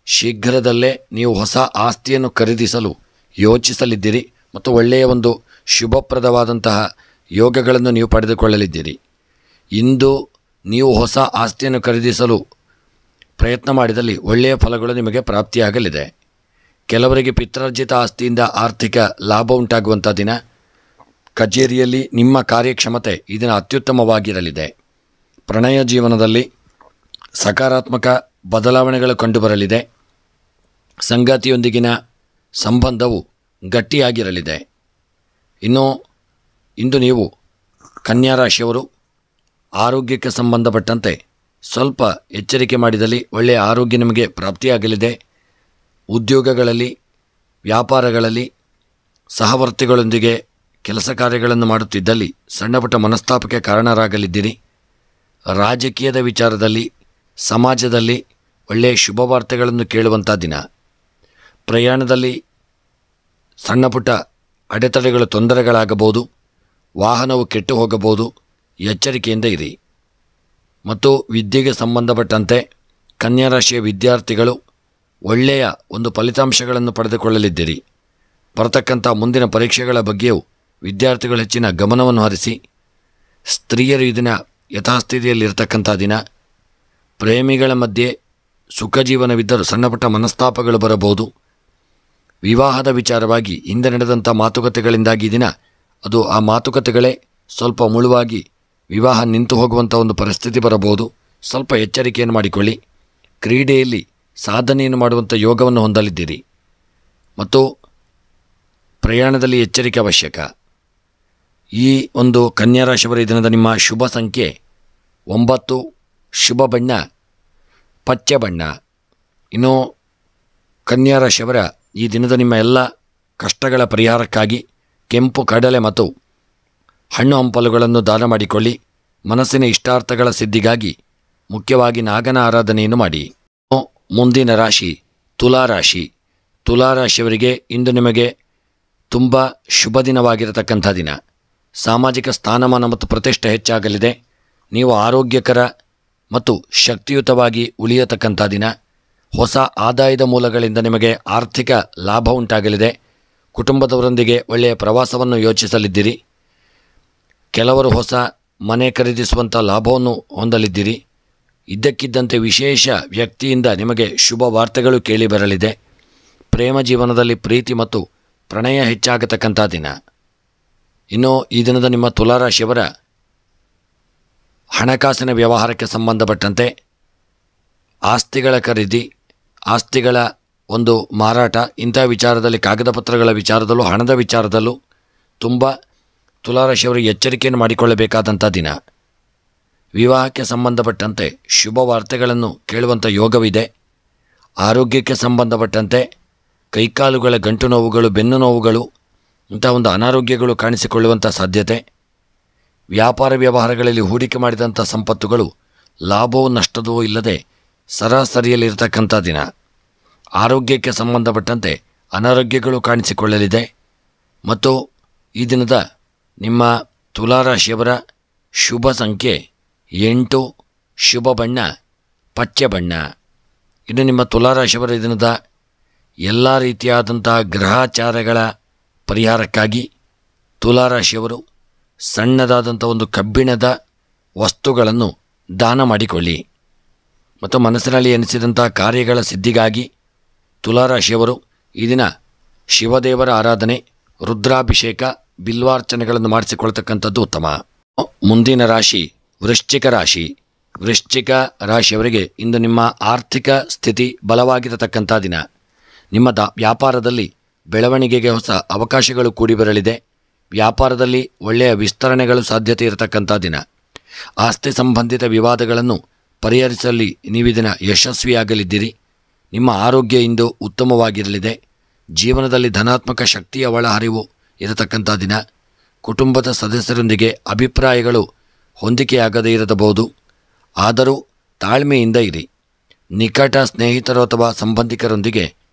ಶೀಘ್ರದಲ್ಲೇ ನೀವು ಹೊಸ ಆಸ್ತಿಯನ್ನು ಖರೀದಿಸಲು ಯೋಚಿಸಲಿದ್ದೀರಿ ಮತ್ತು ಒಳ್ಳೆಯ ಒಂದು ಶುಭಪ್ರದವಾದಂತಹ ಯೋಗಗಳನ್ನು ನೀವು ಪಡೆದುಕೊಳ್ಳಲಿದ್ದೀರಿ. ಇಂದು ನೀವು ಹೊಸ ಆಸ್ತಿಯನ್ನು ಖರೀದಿಸಲು ಪ್ರಯತ್ನ ಮಾಡಿದಲ್ಲಿ ಒಳ್ಳೆಯ ಫಲಗಳು ನಿಮಗೆ ಪ್ರಾಪ್ತಿಯಾಗಲಿದೆ. ಕೆಲವರಿಗೆ ಪಿತ್ರಾರ್ಜಿತ ಆಸ್ತಿಯಿಂದ ಆರ್ಥಿಕ ಲಾಭ ಉಂಟಾಗುವಂಥ ದಿನ. ಕಚೇರಿಯಲ್ಲಿ ನಿಮ್ಮ ಕಾರ್ಯಕ್ಷಮತೆ ಈ ದಿನ ಅತ್ಯುತ್ತಮವಾಗಿರಲಿದೆ. ಪ್ರಣಯ ಜೀವನದಲ್ಲಿ ಸಕಾರಾತ್ಮಕ ಬದಲಾವಣೆಗಳು ಕಂಡುಬರಲಿದೆ. ಸಂಗಾತಿಯೊಂದಿಗಿನ ಸಂಬಂಧವು ಗಟ್ಟಿಯಾಗಿರಲಿದೆ. ಇಂದು ನೀವು ಕನ್ಯಾ ರಾಶಿಯವರು ಆರೋಗ್ಯಕ್ಕೆ ಸಂಬಂಧಪಟ್ಟಂತೆ ಸ್ವಲ್ಪ ಎಚ್ಚರಿಕೆ ಮಾಡಿದಲ್ಲಿ ಒಳ್ಳೆಯ ಆರೋಗ್ಯ ನಿಮಗೆ ಪ್ರಾಪ್ತಿಯಾಗಲಿದೆ. ಉದ್ಯೋಗಗಳಲ್ಲಿ, ವ್ಯಾಪಾರಗಳಲ್ಲಿ ಸಹವರ್ತಿಗಳೊಂದಿಗೆ ಕೆಲಸ ಕಾರ್ಯಗಳನ್ನು ಮಾಡುತ್ತಿದ್ದಲ್ಲಿ ಸಣ್ಣ ಪುಟ್ಟ ಮನಸ್ತಾಪಕ್ಕೆ ಕಾರಣರಾಗಲಿದ್ದೀರಿ. ರಾಜಕೀಯದ ವಿಚಾರದಲ್ಲಿ, ಸಮಾಜದಲ್ಲಿ ಒಳ್ಳೆಯ ಶುಭವಾರ್ತೆಗಳನ್ನು ಕೇಳುವಂಥ ದಿನ. ಪ್ರಯಾಣದಲ್ಲಿ ಸಣ್ಣ ಪುಟ್ಟ ಅಡೆತಡೆಗಳು, ತೊಂದರೆಗಳಾಗಬಹುದು. ವಾಹನವು ಕೆಟ್ಟು ಹೋಗಬಹುದು. ಎಚ್ಚರಿಕೆಯಿಂದ ಇರಿ. ಮತ್ತು ವಿದ್ಯೆಗೆ ಸಂಬಂಧಪಟ್ಟಂತೆ ಕನ್ಯಾ ರಾಶಿಯ ವಿದ್ಯಾರ್ಥಿಗಳು ಒಳ್ಳೆಯ ಒಂದು ಫಲಿತಾಂಶಗಳನ್ನು ಪಡೆದುಕೊಳ್ಳಲಿದ್ದೀರಿ. ಬರತಕ್ಕಂಥ ಮುಂದಿನ ಪರೀಕ್ಷೆಗಳ ಬಗ್ಗೆಯೂ ವಿದ್ಯಾರ್ಥಿಗಳು ಹೆಚ್ಚಿನ ಗಮನವನ್ನು ಹರಿಸಿ. ಸ್ತ್ರೀಯರು ಈ ದಿನ ಯಥಾಸ್ಥಿತಿಯಲ್ಲಿರ್ತಕ್ಕಂಥ ದಿನ. ಪ್ರೇಮಿಗಳ ಮಧ್ಯೆ ಸುಖ ಜೀವನವಿದ್ದರೂ ಸಣ್ಣ ಪುಟ್ಟ ಮನಸ್ತಾಪಗಳು ಬರಬಹುದು. ವಿವಾಹದ ವಿಚಾರವಾಗಿ ಹಿಂದೆ ನಡೆದಂಥ ಮಾತುಕತೆಗಳಿಂದಾಗಿ ದಿನ ಆ ಮಾತುಕತೆಗಳೇ ಸ್ವಲ್ಪ ಮುಳುವಾಗಿ ವಿವಾಹ ನಿಂತು ಹೋಗುವಂಥ ಒಂದು ಪರಿಸ್ಥಿತಿ ಬರಬಹುದು. ಸ್ವಲ್ಪ ಎಚ್ಚರಿಕೆಯನ್ನು ಮಾಡಿಕೊಳ್ಳಿ. ಕ್ರೀಡೆಯಲ್ಲಿ ಸಾಧನೆಯನ್ನು ಮಾಡುವಂಥ ಯೋಗವನ್ನು ಹೊಂದಲಿದ್ದೀರಿ ಮತ್ತು ಪ್ರಯಾಣದಲ್ಲಿ ಎಚ್ಚರಿಕೆ ಅವಶ್ಯಕ. ಈ ಒಂದು ಕನ್ಯಾ ರಾಶಿಯವರ ಈ ದಿನದ ನಿಮ್ಮ ಶುಭ ಸಂಖ್ಯೆ 9, ಶುಭ ಬಣ್ಣ ಪಚ್ಚೆ ಬಣ್ಣ. ಇನ್ನು ಕನ್ಯಾ ರಾಶಿಯವರ ಈ ದಿನದ ನಿಮ್ಮ ಎಲ್ಲ ಕಷ್ಟಗಳ ಪರಿಹಾರಕ್ಕಾಗಿ ಕೆಂಪು ಕಡಲೆ ಮತ್ತು ಹಣ್ಣು ಹಂಪಲುಗಳನ್ನು ದಾನ ಮಾಡಿಕೊಳ್ಳಿ. ಮನಸ್ಸಿನ ಇಷ್ಟಾರ್ಥಗಳ ಸಿದ್ಧಿಗಾಗಿ ಮುಖ್ಯವಾಗಿ ನಾಗನ ಆರಾಧನೆಯನ್ನು ಮಾಡಿ. ಮುಂದಿನ ರಾಶಿ ತುಲಾರಾಶಿ. ತುಲಾರಾಶಿಯವರಿಗೆ ಇಂದು ನಿಮಗೆ ತುಂಬ ಶುಭ ದಿನವಾಗಿರತಕ್ಕಂಥ ದಿನ. ಸಾಮಾಜಿಕ ಸ್ಥಾನಮಾನ ಮತ್ತು ಪ್ರತಿಷ್ಠೆ ಹೆಚ್ಚಾಗಲಿದೆ. ನೀವು ಆರೋಗ್ಯಕರ ಮತ್ತು ಶಕ್ತಿಯುತವಾಗಿ ಉಳಿಯತಕ್ಕಂಥ ದಿನ. ಹೊಸ ಆದಾಯದ ಮೂಲಗಳಿಂದ ನಿಮಗೆ ಆರ್ಥಿಕ ಲಾಭ ಉಂಟಾಗಲಿದೆ. ಕುಟುಂಬದವರೊಂದಿಗೆ ಒಳ್ಳೆಯ ಪ್ರವಾಸವನ್ನು ಯೋಚಿಸಲಿದ್ದೀರಿ. ಕೆಲವರು ಹೊಸ ಮನೆ ಖರೀದಿಸುವಂಥ ಲಾಭವನ್ನು ಹೊಂದಲಿದ್ದೀರಿ. ಇದ್ದಕ್ಕಿದ್ದಂತೆ ವಿಶೇಷ ವ್ಯಕ್ತಿಯಿಂದ ನಿಮಗೆ ಶುಭ ವಾರ್ತೆಗಳು ಕೇಳಿಬರಲಿದೆ. ಪ್ರೇಮ ಜೀವನದಲ್ಲಿ ಪ್ರೀತಿ ಮತ್ತು ಪ್ರಣಯ ಹೆಚ್ಚಾಗತಕ್ಕಂಥ ದಿನ. ಇನ್ನು ಈ ದಿನದ ನಿಮ್ಮ ತುಲಾರಾಶಿಯವರ ಹಣಕಾಸಿನ ವ್ಯವಹಾರಕ್ಕೆ ಸಂಬಂಧಪಟ್ಟಂತೆ ಆಸ್ತಿಗಳ ಖರೀದಿ, ಆಸ್ತಿಗಳ ಒಂದು ಮಾರಾಟ, ಇಂಥ ವಿಚಾರದಲ್ಲಿ ಕಾಗದ ಪತ್ರಗಳ ವಿಚಾರದಲ್ಲೂ ಹಣದ ವಿಚಾರದಲ್ಲೂ ತುಂಬ ತುಲಾರಾಶಿಯವರು ಎಚ್ಚರಿಕೆಯನ್ನು ಮಾಡಿಕೊಳ್ಳಬೇಕಾದಂಥ ದಿನ. ವಿವಾಹಕ್ಕೆ ಸಂಬಂಧಪಟ್ಟಂತೆ ಶುಭ ವಾರ್ತೆಗಳನ್ನು ಕೇಳುವಂಥ ಯೋಗವಿದೆ. ಆರೋಗ್ಯಕ್ಕೆ ಸಂಬಂಧಪಟ್ಟಂತೆ ಕೈಕಾಲುಗಳ ಗಂಟು ನೋವುಗಳು, ಬೆನ್ನು ನೋವುಗಳು, ಇಂಥ ಒಂದು ಅನಾರೋಗ್ಯಗಳು ಕಾಣಿಸಿಕೊಳ್ಳುವಂಥ ಸಾಧ್ಯತೆ. ವ್ಯಾಪಾರ ವ್ಯವಹಾರಗಳಲ್ಲಿ ಹೂಡಿಕೆ ಮಾಡಿದಂಥ ಸಂಪತ್ತುಗಳು ಲಾಭವೂ ನಷ್ಟವೂ ಇಲ್ಲದೆ ಸರಾಸರಿಯಲ್ಲಿರ್ತಕ್ಕಂಥ ದಿನ. ಆರೋಗ್ಯಕ್ಕೆ ಸಂಬಂಧಪಟ್ಟಂತೆ ಅನಾರೋಗ್ಯಗಳು ಕಾಣಿಸಿಕೊಳ್ಳಲಿದೆ. ಮತ್ತು ಈ ದಿನದ ನಿಮ್ಮ ತುಲಾರಾಶಿಯವರ ಶುಭ ಸಂಖ್ಯೆ 8, ಶುಭ ಬಣ್ಣ ಪಚ್ಚೆ ಬಣ್ಣ. ಇನ್ನು ನಿಮ್ಮ ತುಲಾರಾಶಿಯವರ ದಿನದ ಎಲ್ಲ ರೀತಿಯಾದಂಥ ಗ್ರಹಚಾರಗಳ ಪರಿಹಾರಕ್ಕಾಗಿ ತುಲಾರಾಶಿಯವರು ಸಣ್ಣದಾದಂಥ ಒಂದು ಕಬ್ಬಿಣದ ವಸ್ತುಗಳನ್ನು ದಾನ ಮಾಡಿಕೊಳ್ಳಿ. ಮತ್ತು ಮನಸ್ಸಿನಲ್ಲಿ ಎನಿಸಿದಂಥ ಕಾರ್ಯಗಳ ಸಿದ್ಧಿಗಾಗಿ ತುಲಾರಾಶಿಯವರು ಈ ದಿನ ಶಿವದೇವರ ಆರಾಧನೆ, ರುದ್ರಾಭಿಷೇಕ, ಬಿಲ್ವಾರ್ಚನೆಗಳನ್ನು ಮಾಡಿಸಿಕೊಳ್ತಕ್ಕಂಥದ್ದು ಉತ್ತಮ. ಮುಂದಿನ ರಾಶಿ ವೃಶ್ಚಿಕ ರಾಶಿ. ವೃಶ್ಚಿಕ ರಾಶಿಯವರಿಗೆ ಇಂದು ನಿಮ್ಮ ಆರ್ಥಿಕ ಸ್ಥಿತಿ ಬಲವಾಗಿರತಕ್ಕಂಥ ದಿನ. ನಿಮ್ಮ ವ್ಯಾಪಾರದಲ್ಲಿ ಬೆಳವಣಿಗೆಗೆ ಹೊಸ ಅವಕಾಶಗಳು ಕೂಡಿ ಬರಲಿದೆ. ವ್ಯಾಪಾರದಲ್ಲಿ ಒಳ್ಳೆಯ ವಿಸ್ತರಣೆಗಳು ಸಾಧ್ಯತೆ ಇರತಕ್ಕಂಥ ದಿನ. ಆಸ್ತಿ ಸಂಬಂಧಿತ ವಿವಾದಗಳನ್ನು ಪರಿಹರಿಸಲಿ ನೀವು ದಿನ ಯಶಸ್ವಿಯಾಗಲಿದ್ದೀರಿ. ನಿಮ್ಮ ಆರೋಗ್ಯ ಇಂದು ಉತ್ತಮವಾಗಿರಲಿದೆ. ಜೀವನದಲ್ಲಿ ಧನಾತ್ಮಕ ಶಕ್ತಿಯ ಒಳಹರಿವು ಇರತಕ್ಕಂಥ ದಿನ. ಕುಟುಂಬದ ಸದಸ್ಯರೊಂದಿಗೆ ಅಭಿಪ್ರಾಯಗಳು ಹೊಂದಿಕೆಯಾಗದೇ ಇರಬಹುದು. ಆದರೂ ತಾಳ್ಮೆಯಿಂದ ಇರಿ. ನಿಕಟ ಸ್ನೇಹಿತರು ಅಥವಾ ಸಂಬಂಧಿಕರೊಂದಿಗೆ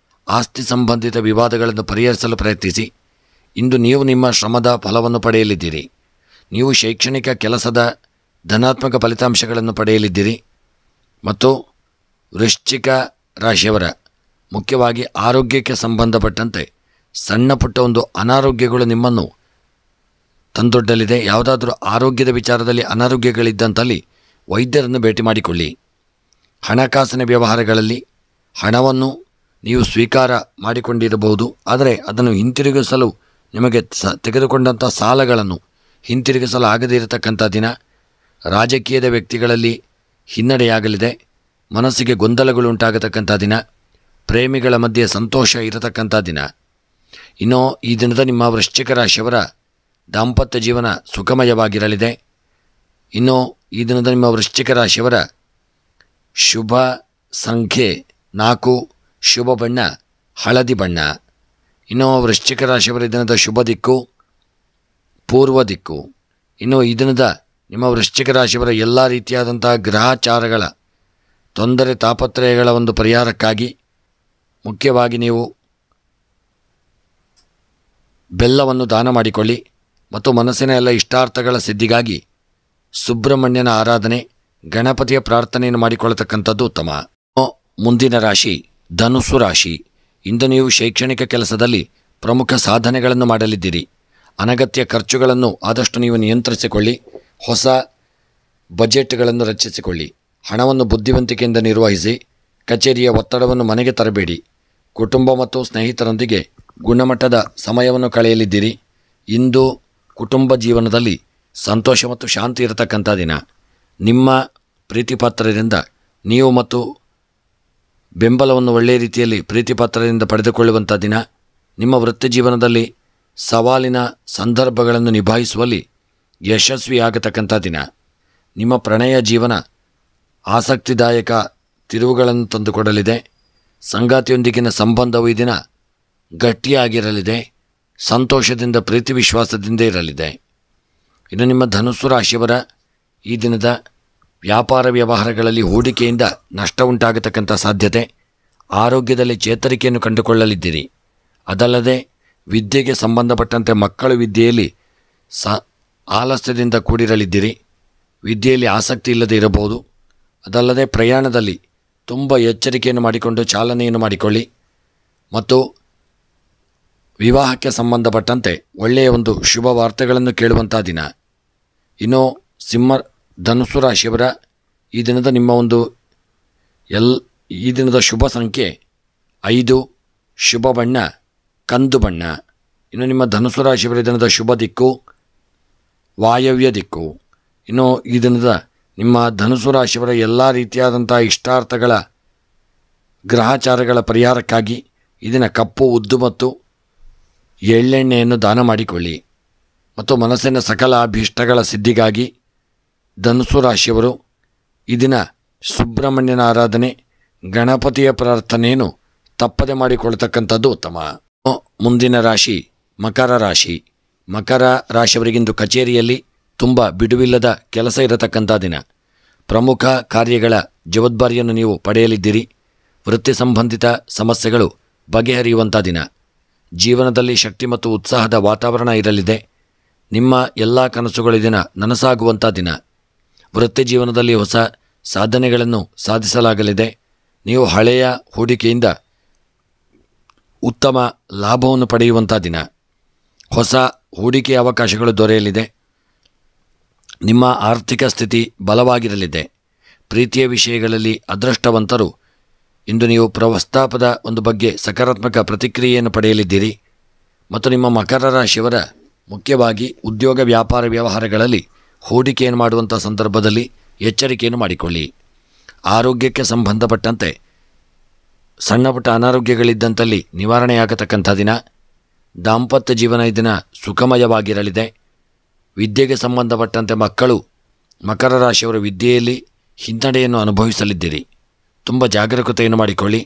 ಆಸ್ತಿ ಸಂಬಂಧಿತ ವಿವಾದಗಳನ್ನು ಪರಿಹರಿಸಲು ಪ್ರಯತ್ನಿಸಿ. ಇಂದು ನೀವು ನಿಮ್ಮ ಶ್ರಮದ ಫಲವನ್ನು ಪಡೆಯಲಿದ್ದೀರಿ. ನೀವು ಶೈಕ್ಷಣಿಕ ಕೆಲಸದ ಧನಾತ್ಮಕ ಫಲಿತಾಂಶಗಳನ್ನು ಪಡೆಯಲಿದ್ದೀರಿ. ಮತ್ತು ವೃಶ್ಚಿಕ ರಾಶಿಯವರ ಮುಖ್ಯವಾಗಿ ಆರೋಗ್ಯಕ್ಕೆ ಸಂಬಂಧಪಟ್ಟಂತೆ ಸಣ್ಣ ಪುಟ್ಟ ಒಂದು ಅನಾರೋಗ್ಯಗಳು ನಿಮ್ಮನ್ನು ತಂದೊಡ್ಡಲಿದೆ. ಯಾವುದಾದ್ರೂ ಆರೋಗ್ಯದ ವಿಚಾರದಲ್ಲಿ ಅನಾರೋಗ್ಯಗಳಿದ್ದಂತಲ್ಲಿ ವೈದ್ಯರನ್ನು ಭೇಟಿ ಮಾಡಿಕೊಳ್ಳಿ. ಹಣಕಾಸಿನ ವ್ಯವಹಾರಗಳಲ್ಲಿ ಹಣವನ್ನು ನೀವು ಸ್ವೀಕಾರ ಮಾಡಿಕೊಂಡಿರಬಹುದು, ಆದರೆ ಅದನ್ನು ಹಿಂತಿರುಗಿಸಲು ನಿಮಗೆ ತೆಗೆದುಕೊಂಡಂಥ ಸಾಲಗಳನ್ನು ಹಿಂತಿರುಗಿಸಲು ಆಗದೇ ಇರತಕ್ಕಂಥ ದಿನ. ರಾಜಕೀಯದ ವ್ಯಕ್ತಿಗಳಲ್ಲಿ ಹಿನ್ನಡೆಯಾಗಲಿದೆ. ಮನಸ್ಸಿಗೆ ಗೊಂದಲಗಳು ಉಂಟಾಗತಕ್ಕಂಥ ದಿನ. ಪ್ರೇಮಿಗಳ ಮಧ್ಯೆ ಸಂತೋಷ ಇರತಕ್ಕಂಥ ದಿನ. ಇನ್ನು ಈ ದಿನದ ನಿಮ್ಮ ವೃಶ್ಚಿಕ ರಾಶಿಯವರ ದಾಂಪತ್ಯ ಜೀವನ ಸುಖಮಯವಾಗಿರಲಿದೆ. ಇನ್ನು ಈ ದಿನದ ನಿಮ್ಮ ವೃಶ್ಚಿಕ ರಾಶಿಯವರ ಶುಭ ಸಂಖ್ಯೆ 4, ಶುಭ ಬಣ್ಣ ಹಳದಿ ಬಣ್ಣ. ಇನ್ನು ವೃಶ್ಚಿಕ ರಾಶಿಯವರ ದಿನದ ಶುಭ ದಿಕ್ಕು ಪೂರ್ವ ದಿಕ್ಕು. ಇನ್ನು ಈ ದಿನದ ನಿಮ್ಮ ವೃಶ್ಚಿಕ ರಾಶಿಯವರ ಎಲ್ಲ ರೀತಿಯಾದಂಥ ಗ್ರಹಚಾರಗಳ ತೊಂದರೆ ತಾಪತ್ರಯಗಳ ಒಂದು ಪರಿಹಾರಕ್ಕಾಗಿ ಮುಖ್ಯವಾಗಿ ನೀವು ಬೆಲ್ಲವನ್ನು ದಾನ ಮಾಡಿಕೊಳ್ಳಿ. ಮತ್ತು ಮನಸ್ಸಿನ ಎಲ್ಲ ಇಷ್ಟಾರ್ಥಗಳ ಸಿದ್ಧಿಗಾಗಿ ಸುಬ್ರಹ್ಮಣ್ಯನ ಆರಾಧನೆ, ಗಣಪತಿಯ ಪ್ರಾರ್ಥನೆಯನ್ನು ಮಾಡಿಕೊಳ್ಳತಕ್ಕಂಥದ್ದು ಉತ್ತಮ. ಮುಂದಿನ ರಾಶಿ ಧನುಸ್ಸು ರಾಶಿ. ಇಂದು ನೀವು ಶೈಕ್ಷಣಿಕ ಕೆಲಸದಲ್ಲಿ ಪ್ರಮುಖ ಸಾಧನೆಗಳನ್ನು ಮಾಡಲಿದ್ದೀರಿ. ಅನಗತ್ಯ ಖರ್ಚುಗಳನ್ನು ಆದಷ್ಟು ನೀವು ನಿಯಂತ್ರಿಸಿಕೊಳ್ಳಿ. ಹೊಸ ಬಜೆಟ್ಗಳನ್ನು ರಚಿಸಿಕೊಳ್ಳಿ. ಹಣವನ್ನು ಬುದ್ಧಿವಂತಿಕೆಯಿಂದ ನಿರ್ವಹಿಸಿ. ಕಚೇರಿಯ ಒತ್ತಡವನ್ನು ಮನೆಗೆ ತರಬೇಡಿ. ಕುಟುಂಬ ಮತ್ತು ಸ್ನೇಹಿತರೊಂದಿಗೆ ಗುಣಮಟ್ಟದ ಸಮಯವನ್ನು ಕಳೆಯಲಿದ್ದೀರಿ. ಇಂದು ಕುಟುಂಬ ಜೀವನದಲ್ಲಿ ಸಂತೋಷ ಮತ್ತು ಶಾಂತಿ ಇರತಕ್ಕಂಥ ದಿನ. ನಿಮ್ಮ ಪ್ರೀತಿಪಾತ್ರರಿಂದ ನೀವು ಮತ್ತು ಬೆಂಬಲವನ್ನು ಒಳ್ಳೆಯ ರೀತಿಯಲ್ಲಿ ಪ್ರೀತಿಪಾತ್ರದಿಂದ ಪಡೆದುಕೊಳ್ಳುವಂಥ ದಿನ. ನಿಮ್ಮ ವೃತ್ತಿ ಜೀವನದಲ್ಲಿ ಸವಾಲಿನ ಸಂದರ್ಭಗಳನ್ನು ನಿಭಾಯಿಸುವಲ್ಲಿ ಯಶಸ್ವಿಯಾಗತಕ್ಕಂಥ ದಿನ. ನಿಮ್ಮ ಪ್ರಣಯ ಜೀವನ ಆಸಕ್ತಿದಾಯಕ ತಿರುವುಗಳನ್ನು ತಂದುಕೊಡಲಿದೆ. ಸಂಗಾತಿಯೊಂದಿಗಿನ ಸಂಬಂಧವು ಈ ದಿನ ಗಟ್ಟಿಯಾಗಿರಲಿದೆ. ಸಂತೋಷದಿಂದ ಪ್ರೀತಿ ವಿಶ್ವಾಸದಿಂದ ಇರಲಿದೆ. ಇನ್ನು ನಿಮ್ಮ ಧನುಸ್ಸು ರಾಶಿಯವರ ಈ ದಿನದ ವ್ಯಾಪಾರ ವ್ಯವಹಾರಗಳಲ್ಲಿ ಹೂಡಿಕೆಯಿಂದ ನಷ್ಟ ಉಂಟಾಗತಕ್ಕಂಥ ಸಾಧ್ಯತೆ. ಆರೋಗ್ಯದಲ್ಲಿ ಚೇತರಿಕೆಯನ್ನು ಕಂಡುಕೊಳ್ಳಲಿದ್ದೀರಿ. ಅದಲ್ಲದೆ ವಿದ್ಯೆಗೆ ಸಂಬಂಧಪಟ್ಟಂತೆ ಮಕ್ಕಳು ವಿದ್ಯೆಯಲ್ಲಿ ಆಲಸ್ಯದಿಂದ ಕೂಡಿರಲಿದ್ದೀರಿ. ವಿದ್ಯೆಯಲ್ಲಿ ಆಸಕ್ತಿ ಇಲ್ಲದೆ ಇರಬಹುದು. ಅದಲ್ಲದೆ ಪ್ರಯಾಣದಲ್ಲಿ ತುಂಬ ಎಚ್ಚರಿಕೆಯನ್ನು ಮಾಡಿಕೊಂಡು ಚಾಲನೆಯನ್ನು ಮಾಡಿಕೊಳ್ಳಿ. ಮತ್ತು ವಿವಾಹಕ್ಕೆ ಸಂಬಂಧಪಟ್ಟಂತೆ ಒಳ್ಳೆಯ ಒಂದು ಶುಭ ವಾರ್ತೆಗಳನ್ನು ಕೇಳುವಂಥ ದಿನ. ಇನ್ನು ಧನುಸ್ಸು ರಾಶಿಯವರ ಈ ದಿನದ ನಿಮ್ಮ ಒಂದು ಈ ದಿನದ ಶುಭ ಸಂಖ್ಯೆ 5, ಶುಭ ಬಣ್ಣ ಕಂದು ಬಣ್ಣ. ಇನ್ನು ನಿಮ್ಮ ಧನುಸ್ಸು ರಾಶಿಯವರ ದಿನದ ಶುಭ ದಿಕ್ಕು ವಾಯವ್ಯ ದಿಕ್ಕು. ಇನ್ನು ಈ ದಿನದ ನಿಮ್ಮ ಧನುಸ್ಸು ರಾಶಿಯವರ ಎಲ್ಲ ರೀತಿಯಾದಂಥ ಇಷ್ಟಾರ್ಥಗಳ ಗ್ರಹಚಾರಗಳ ಪರಿಹಾರಕ್ಕಾಗಿ ಈ ದಿನ ಕಪ್ಪು ಉದ್ದು ಮತ್ತು ಎಳ್ಳೆಣ್ಣೆಯನ್ನು ದಾನ ಮಾಡಿಕೊಳ್ಳಿ. ಮತ್ತು ಮನಸ್ಸಿನ ಸಕಲ ಅಭೀಷ್ಟಗಳ ಸಿದ್ಧಿಗಾಗಿ ಧನುಸ್ಸು ರಾಶಿಯವರು ಈ ದಿನ ಸುಬ್ರಹ್ಮಣ್ಯನ ಆರಾಧನೆ, ಗಣಪತಿಯ ಪ್ರಾರ್ಥನೆಯನ್ನು ತಪ್ಪದೆ ಮಾಡಿಕೊಳ್ತಕ್ಕಂಥದ್ದು ಉತ್ತಮ. ಮುಂದಿನ ರಾಶಿ ಮಕರ ರಾಶಿ. ಮಕರ ರಾಶಿಯವರಿಗಿಂದು ಕಚೇರಿಯಲ್ಲಿ ತುಂಬ ಬಿಡುವಿಲ್ಲದ ಕೆಲಸ ಇರತಕ್ಕಂಥ ದಿನ. ಪ್ರಮುಖ ಕಾರ್ಯಗಳ ಜವಾಬ್ದಾರಿಯನ್ನು ನೀವು ಪಡೆಯಲಿದ್ದೀರಿ. ವೃತ್ತಿ ಸಂಬಂಧಿತ ಸಮಸ್ಯೆಗಳು ಬಗೆಹರಿಯುವಂಥ ದಿನ. ಜೀವನದಲ್ಲಿ ಶಕ್ತಿ ಮತ್ತು ಉತ್ಸಾಹದ ವಾತಾವರಣ ಇರಲಿದೆ. ನಿಮ್ಮ ಎಲ್ಲ ಕನಸುಗಳು ದಿನ ನನಸಾಗುವಂಥ ದಿನ. ವೃತ್ತಿ ಜೀವನದಲ್ಲಿ ಹೊಸ ಸಾಧನೆಗಳನ್ನು ಸಾಧಿಸಲಾಗಲಿದೆ. ನೀವು ಹಳೆಯ ಹೂಡಿಕೆಯಿಂದ ಉತ್ತಮ ಲಾಭವನ್ನು ಪಡೆಯುವಂಥ ದಿನ. ಹೊಸ ಹೂಡಿಕೆ ಅವಕಾಶಗಳು ದೊರೆಯಲಿದೆ. ನಿಮ್ಮ ಆರ್ಥಿಕ ಸ್ಥಿತಿ ಬಲವಾಗಿರಲಿದೆ. ಪ್ರೀತಿಯ ವಿಷಯಗಳಲ್ಲಿ ಅದೃಷ್ಟವಂತರು. ಇಂದು ನೀವು ಪ್ರಸ್ತಾಪದ ಒಂದು ಬಗ್ಗೆ ಸಕಾರಾತ್ಮಕ ಪ್ರತಿಕ್ರಿಯೆಯನ್ನು ಪಡೆಯಲಿದ್ದೀರಿ. ಮತ್ತು ನಿಮ್ಮ ಮಕರ ರಾಶಿಯವರ ಮುಖ್ಯವಾಗಿ ಉದ್ಯೋಗ ವ್ಯಾಪಾರ ವ್ಯವಹಾರಗಳಲ್ಲಿ ಹೂಡಿಕೆಯನ್ನು ಮಾಡುವಂಥ ಸಂದರ್ಭದಲ್ಲಿ ಎಚ್ಚರಿಕೆಯನ್ನು ಮಾಡಿಕೊಳ್ಳಿ. ಆರೋಗ್ಯಕ್ಕೆ ಸಂಬಂಧಪಟ್ಟಂತೆ ಸಣ್ಣ ಪುಟ್ಟ ಅನಾರೋಗ್ಯಗಳಿದ್ದಂಥಲ್ಲಿ ನಿವಾರಣೆಯಾಗತಕ್ಕಂಥ ದಿನ. ದಾಂಪತ್ಯ ಜೀವನ ಈ ದಿನ ಸುಖಮಯವಾಗಿರಲಿದೆ. ವಿದ್ಯೆಗೆ ಸಂಬಂಧಪಟ್ಟಂತೆ ಮಕ್ಕಳು ಮಕರ ರಾಶಿಯವರ ವಿದ್ಯೆಯಲ್ಲಿ ಹಿನ್ನಡೆಯನ್ನು ಅನುಭವಿಸಲಿದ್ದೀರಿ. ತುಂಬ ಜಾಗರೂಕತೆಯನ್ನು ಮಾಡಿಕೊಳ್ಳಿ.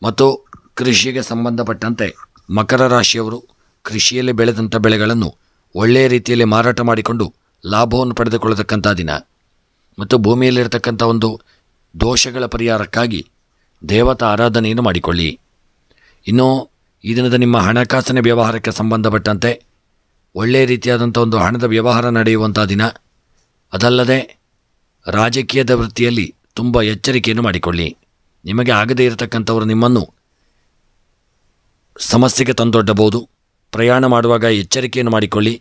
ಮತ್ತು ಕೃಷಿಗೆ ಸಂಬಂಧಪಟ್ಟಂತೆ ಮಕರ ರಾಶಿಯವರು ಕೃಷಿಯಲ್ಲಿ ಬೆಳೆದಂಥ ಬೆಳೆಗಳನ್ನು ಒಳ್ಳೆಯ ರೀತಿಯಲ್ಲಿ ಮಾರಾಟ ಮಾಡಿಕೊಂಡು ಲಾಭವನ್ನು ಪಡೆದುಕೊಳ್ಳತಕ್ಕಂಥ ದಿನ. ಮತ್ತು ಭೂಮಿಯಲ್ಲಿರತಕ್ಕಂಥ ಒಂದು ದೋಷಗಳ ಪರಿಹಾರಕ್ಕಾಗಿ ದೇವತಾ ಆರಾಧನೆಯನ್ನು ಮಾಡಿಕೊಳ್ಳಿ. ಇನ್ನು ಈ ದಿನದ ನಿಮ್ಮ ಹಣಕಾಸಿನ ವ್ಯವಹಾರಕ್ಕೆ ಸಂಬಂಧಪಟ್ಟಂತೆ ಒಳ್ಳೆಯ ರೀತಿಯಾದಂಥ ಒಂದು ಹಣದ ವ್ಯವಹಾರ ನಡೆಯುವಂಥ ದಿನ. ಅದಲ್ಲದೆ ರಾಜಕೀಯದ ವೃತ್ತಿಯಲ್ಲಿ ತುಂಬ ಎಚ್ಚರಿಕೆಯನ್ನು ಮಾಡಿಕೊಳ್ಳಿ. ನಿಮಗೆ ಆಗದೇ ಇರತಕ್ಕಂಥವರು ನಿಮ್ಮನ್ನು ಸಮಸ್ಯೆಗೆ ತಂದೊಡ್ಡಬಹುದು. ಪ್ರಯಾಣ ಮಾಡುವಾಗ ಎಚ್ಚರಿಕೆಯನ್ನು ಮಾಡಿಕೊಳ್ಳಿ.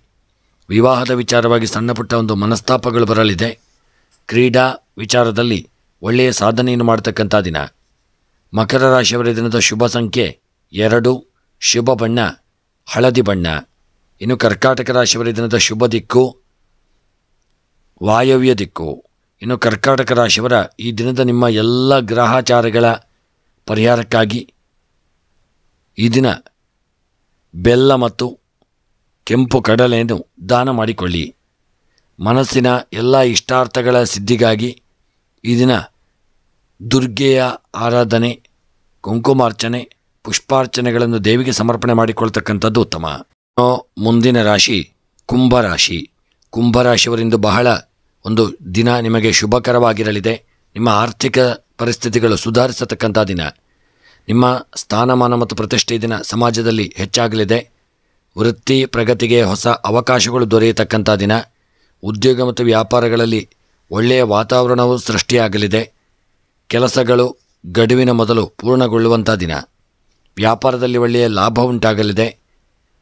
ವಿವಾಹದ ವಿಚಾರವಾಗಿ ಸಣ್ಣ ಪುಟ್ಟ ಒಂದು ಮನಸ್ತಾಪಗಳು ಬರಲಿದೆ. ಕ್ರೀಡಾ ವಿಚಾರದಲ್ಲಿ ಒಳ್ಳೆಯ ಸಾಧನೆಯನ್ನು ಮಾಡತಕ್ಕಂಥ ದಿನ. ಮಕರ ರಾಶಿಯವರ ದಿನದ ಶುಭ ಸಂಖ್ಯೆ 2, ಶುಭ ಬಣ್ಣ ಹಳದಿ ಬಣ್ಣ. ಇನ್ನು ಕರ್ಕಾಟಕ ರಾಶಿಯವರ ದಿನದ ಶುಭ ದಿಕ್ಕು ವಾಯವ್ಯ ದಿಕ್ಕು. ಇನ್ನು ಕರ್ಕಾಟಕ ರಾಶಿಯವರ ಈ ದಿನದ ನಿಮ್ಮ ಎಲ್ಲ ಗ್ರಹಾಚಾರಗಳ ಪರಿಹಾರಕ್ಕಾಗಿ ಈ ದಿನ ಬೆಲ್ಲ ಮತ್ತು ಕೆಂಪು ಕಡಲೆಯನ್ನು ದಾನ ಮಾಡಿಕೊಳ್ಳಿ. ಮನಸ್ಸಿನ ಎಲ್ಲ ಇಷ್ಟಾರ್ಥಗಳ ಸಿದ್ಧಿಗಾಗಿ ಈ ದಿನ ದುರ್ಗೆಯ ಆರಾಧನೆ, ಕುಂಕುಮಾರ್ಚನೆ, ಪುಷ್ಪಾರ್ಚನೆಗಳನ್ನು ದೇವಿಗೆ ಸಮರ್ಪಣೆ ಮಾಡಿಕೊಳ್ತಕ್ಕಂಥದ್ದು ಉತ್ತಮ. ಮುಂದಿನ ರಾಶಿ ಕುಂಭರಾಶಿ. ಕುಂಭರಾಶಿಯವರಿಂದ ಬಹಳ ಒಂದು ದಿನ ನಿಮಗೆ ಶುಭಕರವಾಗಿರಲಿದೆ. ನಿಮ್ಮ ಆರ್ಥಿಕ ಪರಿಸ್ಥಿತಿಗಳು ಸುಧಾರಿಸತಕ್ಕಂಥ ದಿನ. ನಿಮ್ಮ ಸ್ಥಾನಮಾನ ಮತ್ತು ಪ್ರತಿಷ್ಠೆ ದಿನ ಸಮಾಜದಲ್ಲಿ ಹೆಚ್ಚಾಗಲಿದೆ. ವೃತ್ತಿ ಪ್ರಗತಿಗೆ ಹೊಸ ಅವಕಾಶಗಳು ದೊರೆಯತಕ್ಕಂಥ ದಿನ. ಉದ್ಯೋಗ ಮತ್ತು ವ್ಯಾಪಾರಗಳಲ್ಲಿ ಒಳ್ಳೆಯ ವಾತಾವರಣವು ಸೃಷ್ಟಿಯಾಗಲಿದೆ. ಕೆಲಸಗಳು ಗಡುವಿನ ಮೊದಲು ಪೂರ್ಣಗೊಳ್ಳುವಂಥ ದಿನ. ವ್ಯಾಪಾರದಲ್ಲಿ ಒಳ್ಳೆಯ ಲಾಭ ಉಂಟಾಗಲಿದೆ.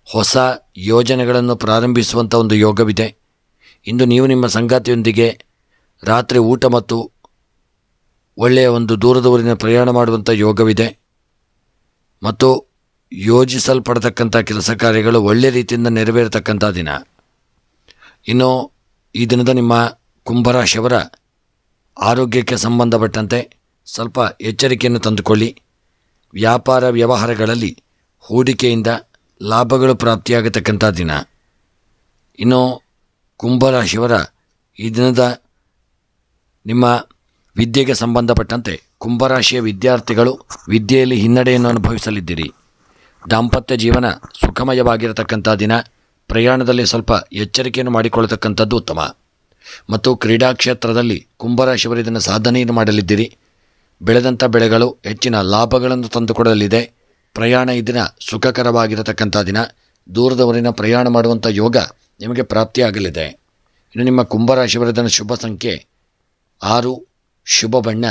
ಹೊಸ ಯೋಜನೆಗಳನ್ನು ಪ್ರಾರಂಭಿಸುವಂಥ ಒಂದು ಯೋಗವಿದೆ. ಇಂದು ನೀವು ನಿಮ್ಮ ಸಂಗಾತಿಯೊಂದಿಗೆ ರಾತ್ರಿ ಊಟ ಮತ್ತು ಒಳ್ಳೆಯ ಒಂದು ದೂರದ ಊರಿನ ಪ್ರಯಾಣ ಮಾಡುವಂಥ ಯೋಗವಿದೆ. ಮತ್ತು ಯೋಜಿಸಲ್ಪಡತಕ್ಕಂಥ ಕೆಲಸ ಕಾರ್ಯಗಳು ಒಳ್ಳೆಯ ರೀತಿಯಿಂದ ನೆರವೇರತಕ್ಕಂಥ ದಿನ. ಇನ್ನು ಈ ದಿನದ ನಿಮ್ಮ ಕುಂಭರಾಶಿಯವರ ಆರೋಗ್ಯಕ್ಕೆ ಸಂಬಂಧಪಟ್ಟಂತೆ ಸ್ವಲ್ಪ ಎಚ್ಚರಿಕೆಯನ್ನು ತಂದುಕೊಳ್ಳಿ. ವ್ಯಾಪಾರ ವ್ಯವಹಾರಗಳಲ್ಲಿ ಹೂಡಿಕೆಯಿಂದ ಲಾಭಗಳು ಪ್ರಾಪ್ತಿಯಾಗತಕ್ಕಂಥ ದಿನ. ಇನ್ನು ಕುಂಭರಾಶಿಯವರ ಈ ದಿನದ ನಿಮ್ಮ ವಿದ್ಯೆಗೆ ಸಂಬಂಧಪಟ್ಟಂತೆ ಕುಂಭರಾಶಿಯ ವಿದ್ಯಾರ್ಥಿಗಳು ವಿದ್ಯೆಯಲ್ಲಿ ಹಿನ್ನಡೆಯನ್ನು ಅನುಭವಿಸಲಿದ್ದೀರಿ. ದಾಂಪತ್ಯ ಜೀವನ ಸುಖಮಯವಾಗಿರತಕ್ಕಂಥ ದಿನ. ಪ್ರಯಾಣದಲ್ಲಿ ಸ್ವಲ್ಪ ಎಚ್ಚರಿಕೆಯನ್ನು ಮಾಡಿಕೊಳ್ಳತಕ್ಕಂಥದ್ದು ಉತ್ತಮ. ಮತ್ತು ಕ್ರೀಡಾ ಕ್ಷೇತ್ರದಲ್ಲಿ ಕುಂಭರಾಶಿಯವರು ಇದನ್ನು ಸಾಧನೆಯನ್ನು ಮಾಡಲಿದ್ದೀರಿ. ಬೆಳೆದಂಥ ಬೆಳೆಗಳು ಹೆಚ್ಚಿನ ಲಾಭಗಳನ್ನು ತಂದುಕೊಡಲಿದೆ. ಪ್ರಯಾಣ ಈ ದಿನ ಸುಖಕರವಾಗಿರತಕ್ಕಂಥ ದಿನ. ದೂರದವರಿನ ಪ್ರಯಾಣ ಮಾಡುವಂಥ ಯೋಗ ನಿಮಗೆ ಪ್ರಾಪ್ತಿಯಾಗಲಿದೆ. ಇನ್ನು ನಿಮ್ಮ ಕುಂಭರಾಶಿಯವರ ದಿನ ಶುಭ ಸಂಖ್ಯೆ 6, ಶುಭ ಬಣ್ಣ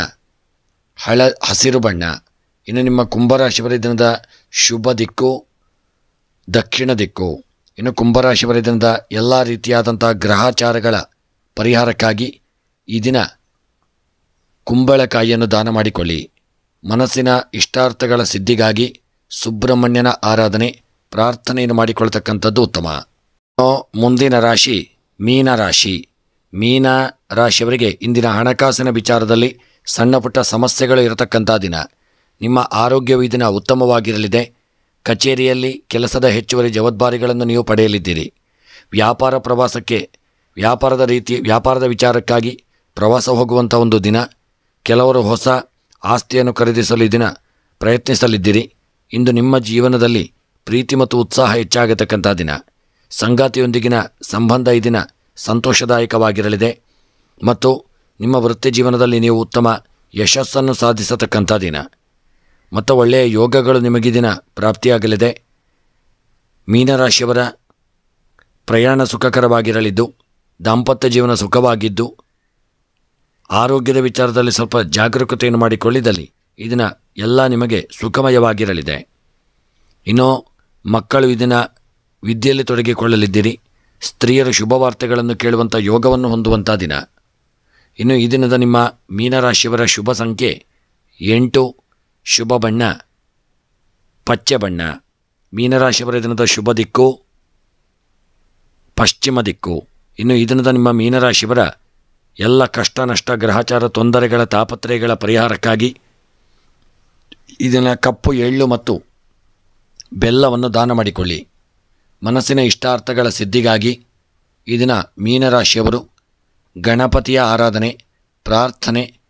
ಹಸಿರು ಬಣ್ಣ. ಇನ್ನು ನಿಮ್ಮ ಕುಂಭರಾಶಿಯವರ ದಿನದ ಶುಭ ದಿಕ್ಕು ದಕ್ಷಿಣ ದಿಕ್ಕು. ಇನ್ನು ಕುಂಭರಾಶಿಯವರ ದಿನದ ಎಲ್ಲ ರೀತಿಯಾದಂಥ ಗ್ರಹಾಚಾರಗಳ ಪರಿಹಾರಕ್ಕಾಗಿ ಈ ದಿನ ಕುಂಬಳಕಾಯಿಯನ್ನು ದಾನ ಮಾಡಿಕೊಳ್ಳಿ. ಮನಸ್ಸಿನ ಇಷ್ಟಾರ್ಥಗಳ ಸಿದ್ಧಿಗಾಗಿ ಸುಬ್ರಹ್ಮಣ್ಯನ ಆರಾಧನೆ ಪ್ರಾರ್ಥನೆಯನ್ನು ಮಾಡಿಕೊಳ್ತಕ್ಕಂಥದ್ದು ಉತ್ತಮ. ಮುಂದಿನ ರಾಶಿ ಮೀನರಾಶಿ. ಮೀನ ರಾಶಿಯವರಿಗೆ ಇಂದಿನ ಹಣಕಾಸಿನ ವಿಚಾರದಲ್ಲಿ ಸಣ್ಣ ಪುಟ್ಟ ಸಮಸ್ಯೆಗಳು ಇರತಕ್ಕಂಥ ದಿನ. ನಿಮ್ಮ ಆರೋಗ್ಯವು ಈ ದಿನ ಉತ್ತಮವಾಗಿರಲಿದೆ. ಕಚೇರಿಯಲ್ಲಿ ಕೆಲಸದ ಹೆಚ್ಚುವರಿ ಜವಾಬ್ದಾರಿಗಳನ್ನು ನೀವು ಪಡೆಯಲಿದ್ದೀರಿ. ವ್ಯಾಪಾರ ಪ್ರವಾಸಕ್ಕೆ ವ್ಯಾಪಾರದ ವಿಚಾರಕ್ಕಾಗಿ ಪ್ರವಾಸ ಹೋಗುವಂಥ ಒಂದು ದಿನ. ಕೆಲವರು ಹೊಸ ಆಸ್ತಿಯನ್ನು ಖರೀದಿಸಲು ಈ ದಿನ ಪ್ರಯತ್ನಿಸಲಿದ್ದೀರಿ. ಇಂದು ನಿಮ್ಮ ಜೀವನದಲ್ಲಿ ಪ್ರೀತಿ ಮತ್ತು ಉತ್ಸಾಹ ಹೆಚ್ಚಾಗತಕ್ಕಂಥ ದಿನ. ಸಂಗಾತಿಯೊಂದಿಗಿನ ಸಂಬಂಧ ಈ ದಿನ ಸಂತೋಷದಾಯಕವಾಗಿರಲಿದೆ. ಮತ್ತು ನಿಮ್ಮ ವೃತ್ತಿ ಜೀವನದಲ್ಲಿ ನೀವು ಉತ್ತಮ ಯಶಸ್ಸನ್ನು ಸಾಧಿಸತಕ್ಕಂಥ ದಿನ. ಮತ್ತು ಒಳ್ಳೆಯ ಯೋಗಗಳು ನಿಮಗೆ ದಿನ ಪ್ರಾಪ್ತಿಯಾಗಲಿದೆ. ಮೀನರಾಶಿಯವರ ಪ್ರಯಾಣ ಸುಖಕರವಾಗಿರಲಿದ್ದು ದಾಂಪತ್ಯ ಜೀವನ ಸುಖವಾಗಿದ್ದು ಆರೋಗ್ಯದ ವಿಚಾರದಲ್ಲಿ ಸ್ವಲ್ಪ ಜಾಗರೂಕತೆಯನ್ನು ಮಾಡಿಕೊಳ್ಳಿದಲ್ಲಿ ಈ ದಿನ ಎಲ್ಲ ನಿಮಗೆ ಸುಖಮಯವಾಗಿರಲಿದೆ. ಇನ್ನು ಮಕ್ಕಳು ಈ ದಿನ ವಿದ್ಯೆಯಲ್ಲಿ ತೊಡಗಿಕೊಳ್ಳಲಿದ್ದೀರಿ. ಸ್ತ್ರೀಯರು ಶುಭವಾರ್ತೆಗಳನ್ನು ಕೇಳುವಂಥ ಯೋಗವನ್ನು ಹೊಂದುವಂಥ ದಿನ. ಇನ್ನು ಈ ದಿನದ ನಿಮ್ಮ ಮೀನರಾಶಿಯವರ ಶುಭ ಸಂಖ್ಯೆ 8, ಶುಭ ಬಣ್ಣ ಪಚ್ಚೆ ಬಣ್ಣ. ಮೀನರಾಶಿಯವರ ದಿನದ ಶುಭ ದಿಕ್ಕು ಪಶ್ಚಿಮ ದಿಕ್ಕು. ಇನ್ನು ಈ ದಿನದ ನಿಮ್ಮ ಮೀನರಾಶಿಯವರ ಎಲ್ಲ ಕಷ್ಟ ನಷ್ಟ ಗ್ರಹಚಾರ ತೊಂದರೆಗಳ ತಾಪತ್ರಯಗಳ ಪರಿಹಾರಕ್ಕಾಗಿ ಈ ದಿನ ಕಪ್ಪು ಎಳ್ಳು ಮತ್ತು ಬೆಲ್ಲವನ್ನು ದಾನ ಮಾಡಿಕೊಳ್ಳಿ. ಮನಸ್ಸಿನ ಇಷ್ಟಾರ್ಥಗಳ ಸಿದ್ಧಿಗಾಗಿ ಈ ದಿನ ಮೀನರಾಶಿಯವರು ಗಣಪತಿಯ ಆರಾಧನೆ, ಪ್ರಾರ್ಥನೆ,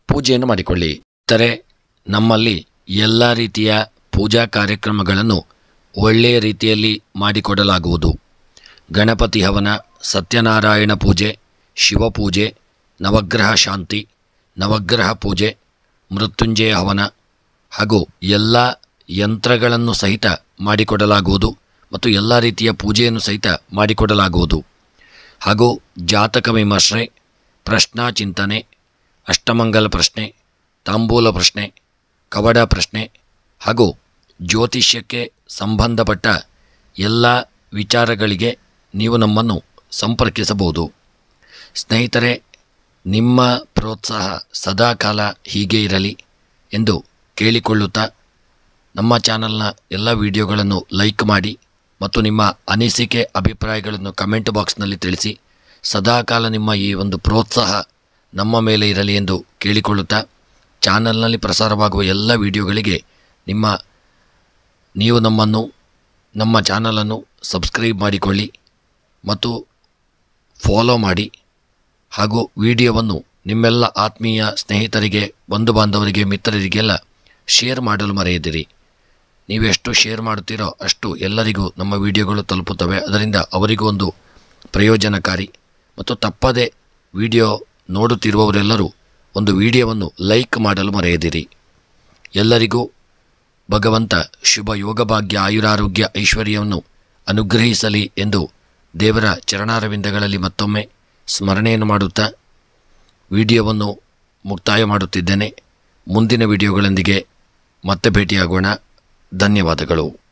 ಪೂಜೆಯನ್ನು ಮಾಡಿಕೊಳ್ಳಿ. ಇತರೆ ನಮ್ಮಲ್ಲಿ ಎಲ್ಲ ರೀತಿಯ ಪೂಜಾ ಕಾರ್ಯಕ್ರಮಗಳನ್ನು ಒಳ್ಳೆಯ ರೀತಿಯಲ್ಲಿ ಮಾಡಿಕೊಡಲಾಗುವುದು. ಗಣಪತಿ ಹವನ, ಸತ್ಯನಾರಾಯಣ ಪೂಜೆ, ಶಿವಪೂಜೆ, ನವಗ್ರಹ ಶಾಂತಿ, ನವಗ್ರಹ ಪೂಜೆ, ಮೃತ್ಯುಂಜಯ ಹವನ ಹಾಗೂ ಎಲ್ಲ ಯಂತ್ರಗಳನ್ನು ಸಹಿತ ಮಾಡಿಕೊಡಲಾಗುವುದು ಮತ್ತು ಎಲ್ಲ ರೀತಿಯ ಪೂಜೆಯನ್ನು ಸಹಿತ ಮಾಡಿಕೊಡಲಾಗುವುದು. ಹಾಗೂ ಜಾತಕ ವಿಮರ್ಶೆ, ಪ್ರಶ್ನಾ ಚಿಂತನೆ, ಅಷ್ಟಮಂಗಲ ಪ್ರಶ್ನೆ, ತಾಂಬೂಲ ಪ್ರಶ್ನೆ, ಕವಡ ಪ್ರಶ್ನೆ ಹಾಗೂ ಜ್ಯೋತಿಷ್ಯಕ್ಕೆ ಸಂಬಂಧಪಟ್ಟ ಎಲ್ಲ ವಿಚಾರಗಳಿಗೆ ನೀವು ನಮ್ಮನ್ನು ಸಂಪರ್ಕಿಸಬಹುದು. ಸ್ನೇಹಿತರೆ, ನಿಮ್ಮ ಪ್ರೋತ್ಸಾಹ ಸದಾಕಾಲ ಹೀಗೆ ಇರಲಿ ಎಂದು ಕೇಳಿಕೊಳ್ಳುತ್ತಾ ನಮ್ಮ ಚಾನಲ್ನ ಎಲ್ಲ ವಿಡಿಯೋಗಳನ್ನು ಲೈಕ್ ಮಾಡಿ ಮತ್ತು ನಿಮ್ಮ ಅನಿಸಿಕೆ ಅಭಿಪ್ರಾಯಗಳನ್ನು ಕಮೆಂಟ್ ಬಾಕ್ಸ್ನಲ್ಲಿ ತಿಳಿಸಿ. ಸದಾಕಾಲ ನಿಮ್ಮ ಈ ಒಂದು ಪ್ರೋತ್ಸಾಹ ನಮ್ಮ ಮೇಲೆ ಇರಲಿ ಎಂದು ಕೇಳಿಕೊಳ್ಳುತ್ತಾ ಚಾನಲ್ನಲ್ಲಿ ಪ್ರಸಾರವಾಗುವ ಎಲ್ಲ ವಿಡಿಯೋಗಳಿಗೆ ನೀವು ನಮ್ಮ ಚಾನಲನ್ನು ಸಬ್ಸ್ಕ್ರೈಬ್ ಮಾಡಿಕೊಳ್ಳಿ ಮತ್ತು ಫಾಲೋ ಮಾಡಿ ಹಾಗೂ ವಿಡಿಯೋವನ್ನು ನಿಮ್ಮೆಲ್ಲ ಆತ್ಮೀಯ ಸ್ನೇಹಿತರಿಗೆ, ಬಂಧು ಬಾಂಧವರಿಗೆ, ಮಿತ್ರರಿಗೆಲ್ಲ ಶೇರ್ ಮಾಡಲು ಮರೆಯದಿರಿ. ನೀವೆಷ್ಟು ಶೇರ್ ಮಾಡುತ್ತೀರೋ ಅಷ್ಟು ಎಲ್ಲರಿಗೂ ನಮ್ಮ ವಿಡಿಯೋಗಳು ತಲುಪುತ್ತವೆ. ಅದರಿಂದ ಅವರಿಗೂ ಒಂದು ಪ್ರಯೋಜನಕಾರಿ. ಮತ್ತು ತಪ್ಪದೆ ವಿಡಿಯೋ ನೋಡುತ್ತಿರುವವರೆಲ್ಲರೂ ಒಂದು ವಿಡಿಯೋವನ್ನು ಲೈಕ್ ಮಾಡಲು ಮರೆಯದಿರಿ. ಎಲ್ಲರಿಗೂ ಭಗವಂತ ಶುಭ ಯೋಗಭಾಗ್ಯ, ಆಯುರಾರೋಗ್ಯ, ಐಶ್ವರ್ಯವನ್ನು ಅನುಗ್ರಹಿಸಲಿ ಎಂದು ದೇವರ ಚರಣಾರವಿಂದಗಳಲ್ಲಿ ಮತ್ತೊಮ್ಮೆ ಸ್ಮರಣೆಯನ್ನು ಮಾಡುತ್ತಾ ವಿಡಿಯೋವನ್ನು ಮುಕ್ತಾಯ ಮಾಡುತ್ತಿದ್ದೇನೆ. ಮುಂದಿನ ವಿಡಿಯೋಗಳೊಂದಿಗೆ ಮತ್ತೆ ಭೇಟಿಯಾಗೋಣ. ಧನ್ಯವಾದಗಳು.